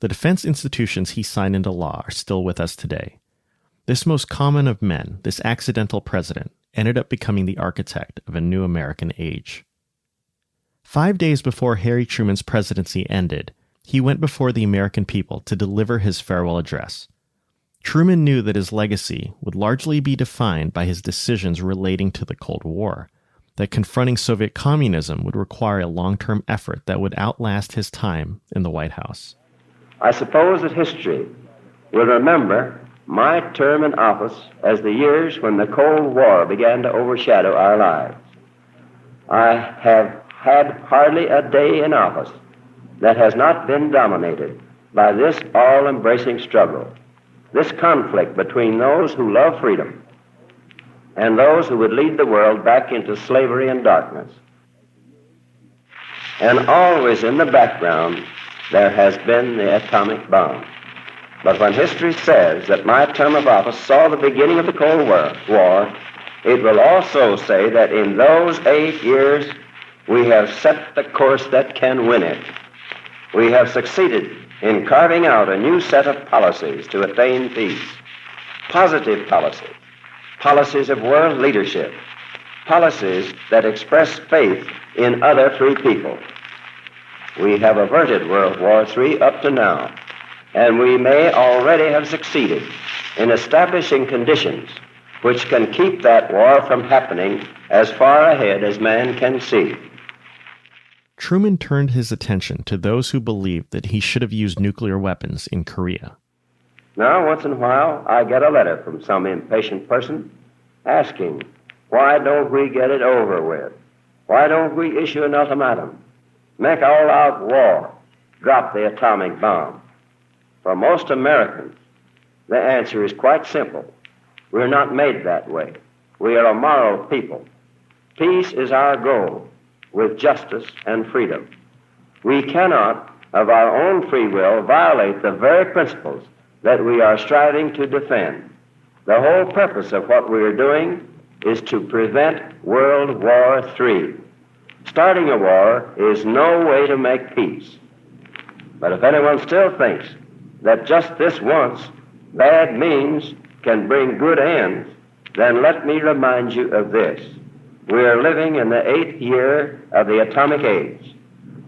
The defense institutions he signed into law are still with us today. This most common of men, this accidental president, ended up becoming the architect of a new American age. 5 days before Harry Truman's presidency ended, he went before the American people to deliver his farewell address. Truman knew that his legacy would largely be defined by his decisions relating to the Cold War, that confronting Soviet communism would require a long-term effort that would outlast his time in the White House. I suppose that history will remember my term in office as the years when the Cold War began to overshadow our lives. I have had hardly a day in office that has not been dominated by this all-embracing struggle, this conflict between those who love freedom and those who would lead the world back into slavery and darkness. And always in the background, there has been the atomic bomb. But when history says that my term of office saw the beginning of the Cold War, it will also say that in those 8 years, we have set the course that can win it. We have succeeded in carving out a new set of policies to attain peace. Positive policies, policies of world leadership, policies that express faith in other free people. We have averted World War III up to now, and we may already have succeeded in establishing conditions which can keep that war from happening as far ahead as man can see. Truman turned his attention to those who believed that he should have used nuclear weapons in Korea. Now, once in a while, I get a letter from some impatient person asking, why don't we get it over with? Why don't we issue an ultimatum? Make all-out war. Drop the atomic bomb. For most Americans, the answer is quite simple. We're not made that way. We are a moral people. Peace is our goal, with justice and freedom. We cannot, of our own free will, violate the very principles that we are striving to defend. The whole purpose of what we are doing is to prevent World War III. Starting a war is no way to make peace. But if anyone still thinks that just this once bad means can bring good ends, then let me remind you of this. We are living in the 8th year of the atomic age.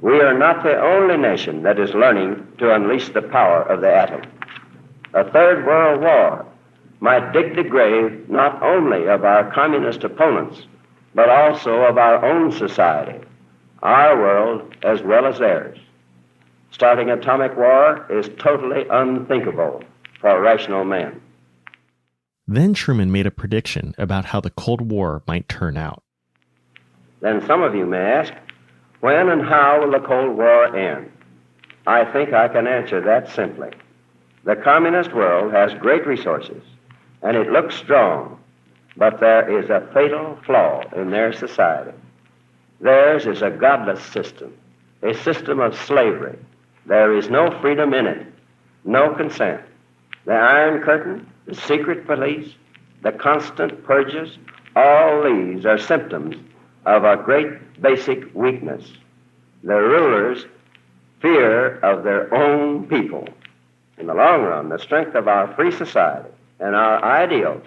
We are not the only nation that is learning to unleash the power of the atom. A third world war might dig the grave not only of our communist opponents, but also of our own society, our world as well as theirs. Starting atomic war is totally unthinkable for rational men. Then Truman made a prediction about how the Cold War might turn out. Then some of you may ask, when and how will the Cold War end? I think I can answer that simply. The communist world has great resources, and it looks strong, but there is a fatal flaw in their society. Theirs is a godless system, a system of slavery. There is no freedom in it, no consent. The Iron Curtain, the secret police, the constant purges, all these are symptoms of a great basic weakness. The rulers fear of their own people. In the long run, the strength of our free society and our ideals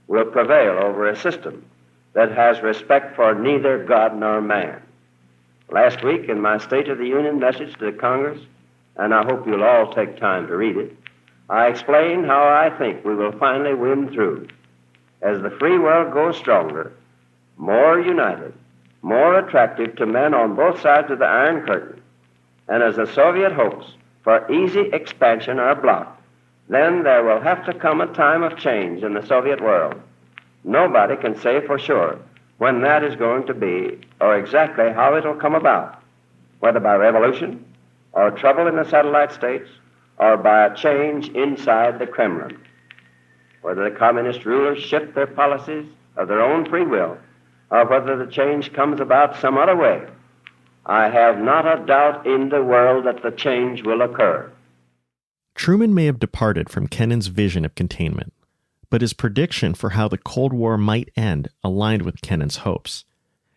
will prevail over a system that has respect for neither God nor man. Last week, in my State of the Union message to the Congress, and I hope you'll all take time to read it, I explained how I think we will finally win through. As the free world grows stronger, more united, more attractive to men on both sides of the Iron Curtain, and as the Soviet hopes for easy expansion are blocked, then there will have to come a time of change in the Soviet world. Nobody can say for sure when that is going to be or exactly how it will come about, whether by revolution or trouble in the satellite states or by a change inside the Kremlin. Whether the communist rulers shift their policies of their own free will or whether the change comes about some other way, I have not a doubt in the world that the change will occur. Truman may have departed from Kennan's vision of containment, but his prediction for how the Cold War might end aligned with Kennan's hopes.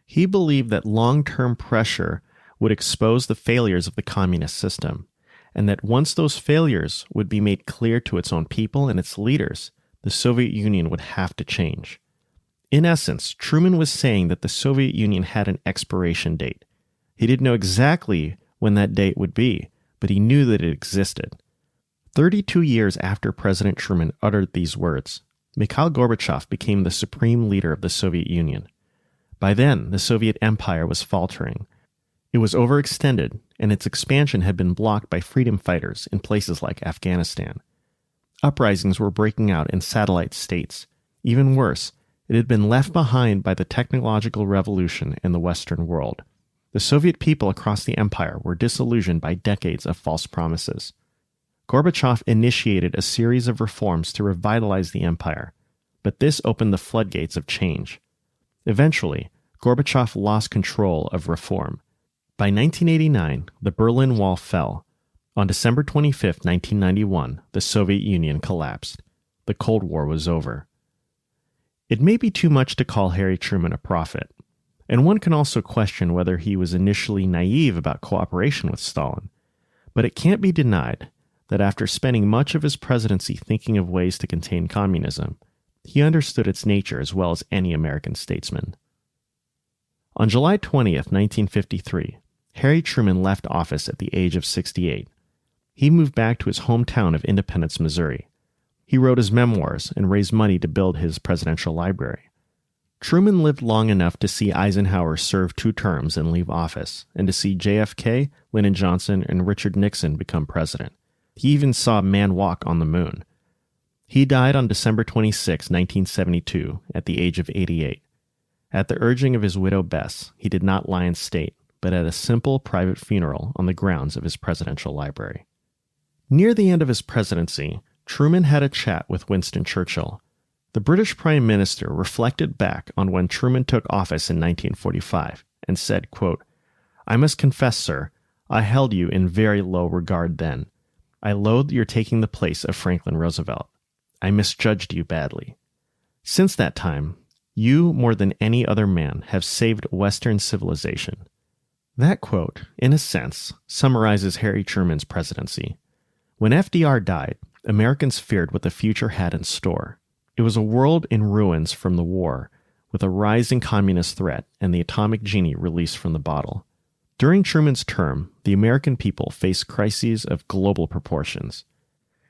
He believed that long-term pressure would expose the failures of the communist system, and that once those failures would be made clear to its own people and its leaders, the Soviet Union would have to change. In essence, Truman was saying that the Soviet Union had an expiration date. He didn't know exactly when that date would be, but he knew that it existed. 32 years after President Truman uttered these words, Mikhail Gorbachev became the supreme leader of the Soviet Union. By then, the Soviet Empire was faltering. It was overextended, and its expansion had been blocked by freedom fighters in places like Afghanistan. Uprisings were breaking out in satellite states. Even worse, it had been left behind by the technological revolution in the Western world. The Soviet people across the empire were disillusioned by decades of false promises. Gorbachev initiated a series of reforms to revitalize the empire, but this opened the floodgates of change. Eventually, Gorbachev lost control of reform. By 1989, the Berlin Wall fell. On December 25, 1991, the Soviet Union collapsed. The Cold War was over. It may be too much to call Harry Truman a prophet, and one can also question whether he was initially naive about cooperation with Stalin, but it can't be denied that after spending much of his presidency thinking of ways to contain communism, he understood its nature as well as any American statesman. On July 20th, 1953, Harry Truman left office at the age of 68. He moved back to his hometown of Independence, Missouri. He wrote his memoirs and raised money to build his presidential library. Truman lived long enough to see Eisenhower serve 2 terms and leave office, and to see JFK, Lyndon Johnson, and Richard Nixon become president. He even saw a man walk on the moon. He died on December 26, 1972, at the age of 88. At the urging of his widow Bess, he did not lie in state, but at a simple private funeral on the grounds of his presidential library. Near the end of his presidency, Truman had a chat with Winston Churchill. The British Prime Minister reflected back on when Truman took office in 1945 and said, quote, "I must confess, sir, I held you in very low regard then. I loathed your taking the place of Franklin Roosevelt. I misjudged you badly. Since that time, you, more than any other man, have saved Western civilization." That quote, in a sense, summarizes Harry Truman's presidency. When FDR died, Americans feared what the future had in store. It was a world in ruins from the war, with a rising communist threat and the atomic genie released from the bottle. During Truman's term, the American people faced crises of global proportions.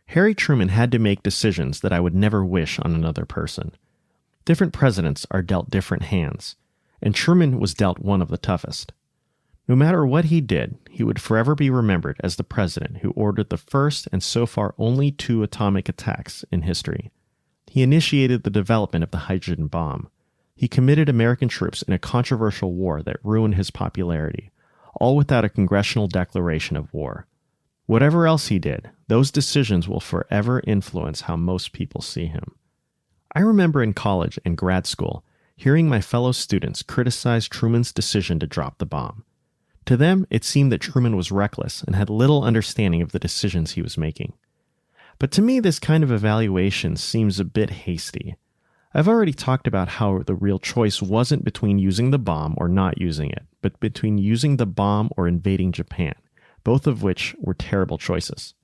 Harry Truman had to make decisions that I would never wish on another person. Different presidents are dealt different hands, and Truman was dealt one of the toughest. No matter what he did, he would forever be remembered as the president who ordered the first and so far only 2 atomic attacks in history. He initiated the development of the hydrogen bomb. He committed American troops in a controversial war that ruined his popularity, all without a congressional declaration of war. Whatever else he did, those decisions will forever influence how most people see him. I remember in college and grad school hearing my fellow students criticize Truman's decision to drop the bomb. To them, it seemed that Truman was reckless and had little understanding of the decisions he was making. But to me, this kind of evaluation seems a bit hasty. I've already talked about how the real choice wasn't between using the bomb or not using it, but between using the bomb or invading Japan, both of which were terrible choices.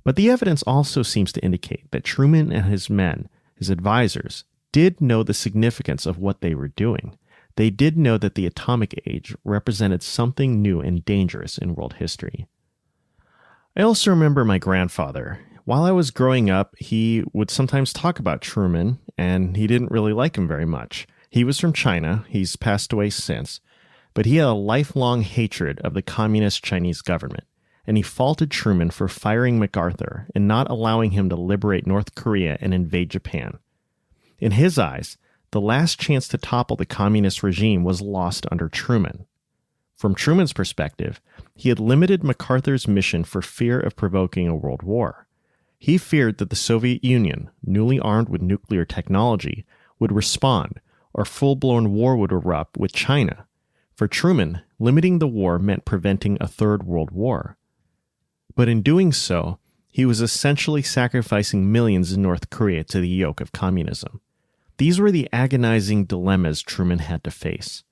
But the evidence also seems to indicate that Truman and his men, his advisors, did know the significance of what they were doing. They did know that the atomic age represented something new and dangerous in world history. I also remember my grandfather. While I was growing up, he would sometimes talk about Truman, and he didn't really like him very much. He was from China. He's passed away since. But he had a lifelong hatred of the communist Chinese government, and he faulted Truman for firing MacArthur and not allowing him to liberate North Korea and invade Japan. In his eyes, the last chance to topple the communist regime was lost under Truman. From Truman's perspective, he had limited MacArthur's mission for fear of provoking a world war. He feared that the Soviet Union, newly armed with nuclear technology, would respond, or full-blown war would erupt with China. For Truman, limiting the war meant preventing a third world war. But in doing so, he was essentially sacrificing millions in North Korea to the yoke of communism. These were the agonizing dilemmas Truman had to face.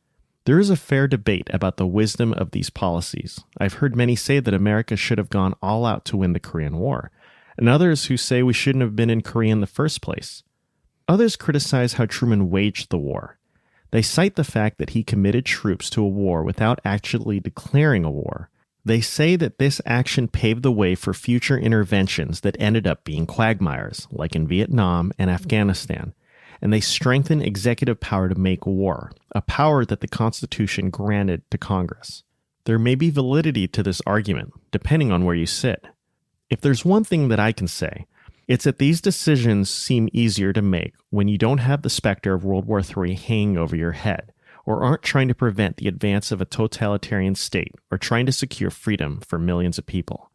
There is a fair debate about the wisdom of these policies. I've heard many say that America should have gone all out to win the Korean War, and others who say we shouldn't have been in Korea in the first place. Others criticize how Truman waged the war. They cite the fact that he committed troops to a war without actually declaring a war. They say that this action paved the way for future interventions that ended up being quagmires, like in Vietnam and Afghanistan, and they strengthen executive power to make war, a power that the Constitution granted to Congress. There may be validity to this argument, depending on where you sit. If there's one thing that I can say, it's that these decisions seem easier to make when you don't have the specter of World War III hanging over your head, or aren't trying to prevent the advance of a totalitarian state, or trying to secure freedom for millions of people.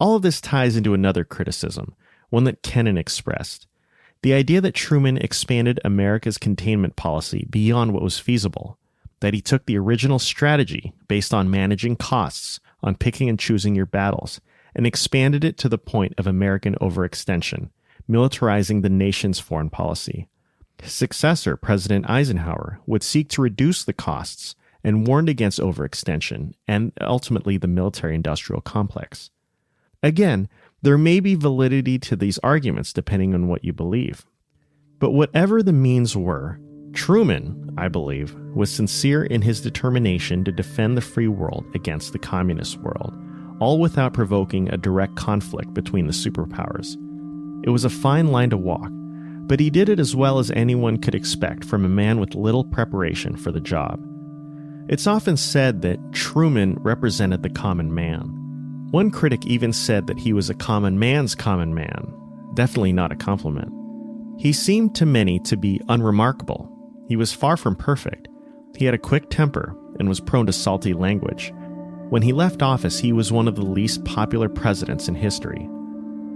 All of this ties into another criticism, one that Kennan expressed. The idea that Truman expanded America's containment policy beyond what was feasible, that he took the original strategy based on managing costs, on picking and choosing your battles, and expanded it to the point of American overextension, militarizing the nation's foreign policy. His successor, President Eisenhower, would seek to reduce the costs and warned against overextension and ultimately the military-industrial complex. Again, there may be validity to these arguments depending on what you believe. But whatever the means were, Truman, I believe, was sincere in his determination to defend the free world against the communist world, all without provoking a direct conflict between the superpowers. It was a fine line to walk, but he did it as well as anyone could expect from a man with little preparation for the job. It's often said that Truman represented the common man. One critic even said that he was a common man's common man. Definitely not a compliment. He seemed to many to be unremarkable. He was far from perfect. He had a quick temper and was prone to salty language. When he left office, he was one of the least popular presidents in history.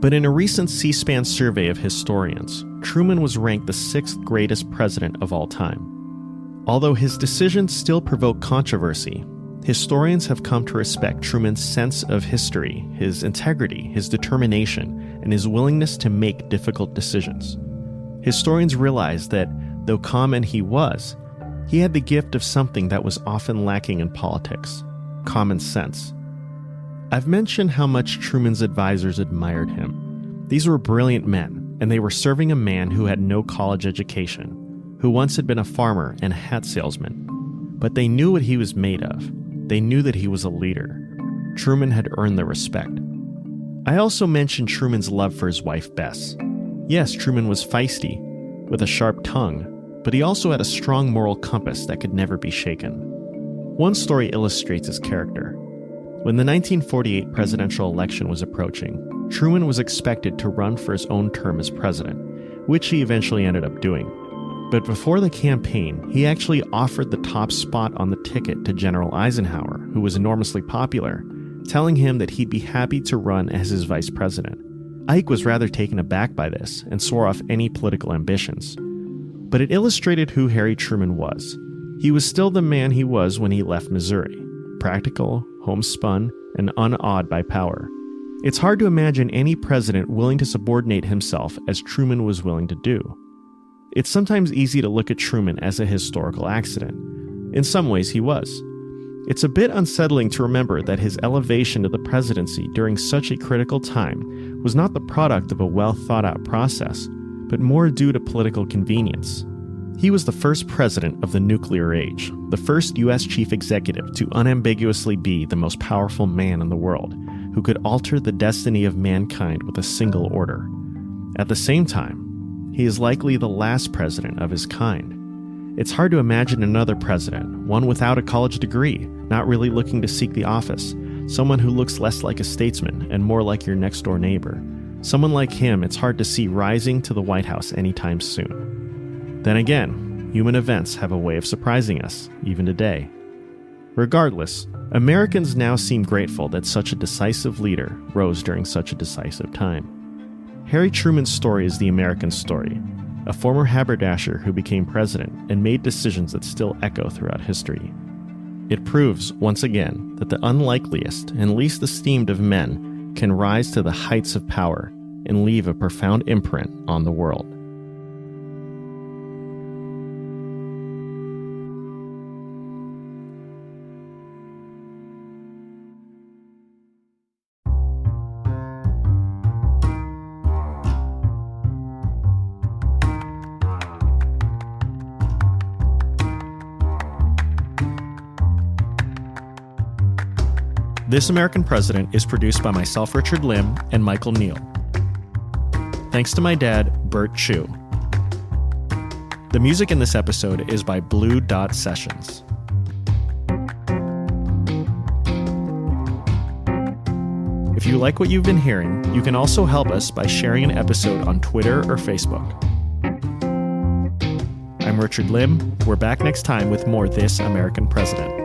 But in a recent C-SPAN survey of historians, Truman was ranked the 6th greatest president of all time. Although his decisions still provoke controversy, historians have come to respect Truman's sense of history, his integrity, his determination, and his willingness to make difficult decisions. Historians realize that, though common he was, he had the gift of something that was often lacking in politics: common sense. I've mentioned how much Truman's advisors admired him. These were brilliant men, and they were serving a man who had no college education, who once had been a farmer and a hat salesman. But they knew what he was made of. They knew that he was a leader. Truman had earned their respect. I also mentioned Truman's love for his wife, Bess. Yes, Truman was feisty, with a sharp tongue, but he also had a strong moral compass that could never be shaken. One story illustrates his character. When the 1948 presidential election was approaching, Truman was expected to run for his own term as president, which he eventually ended up doing. But before the campaign, he actually offered the top spot on the ticket to General Eisenhower, who was enormously popular, telling him that he'd be happy to run as his vice president. Ike was rather taken aback by this and swore off any political ambitions. But it illustrated who Harry Truman was. He was still the man he was when he left Missouri, practical, homespun, and unawed by power. It's hard to imagine any president willing to subordinate himself as Truman was willing to do. It's sometimes easy to look at Truman as a historical accident. In some ways, he was. It's a bit unsettling to remember that his elevation to the presidency during such a critical time was not the product of a well-thought-out process, but more due to political convenience. He was the first president of the nuclear age, the first U.S. chief executive to unambiguously be the most powerful man in the world, who could alter the destiny of mankind with a single order. At the same time, he is likely the last president of his kind. It's hard to imagine another president, one without a college degree, not really looking to seek the office, someone who looks less like a statesman and more like your next-door neighbor. Someone like him it's hard to see rising to the White House anytime soon. Then again, human events have a way of surprising us, even today. Regardless, Americans now seem grateful that such a decisive leader rose during such a decisive time. Harry Truman's story is the American story, a former haberdasher who became president and made decisions that still echo throughout history. It proves, once again, that the unlikeliest and least esteemed of men can rise to the heights of power and leave a profound imprint on the world. This American President is produced by myself, Richard Lim, and Michael Neal. Thanks to my dad, Bert Chu. The music in this episode is by Blue Dot Sessions. If you like what you've been hearing, you can also help us by sharing an episode on Twitter or Facebook. I'm Richard Lim. We're back next time with more This American President.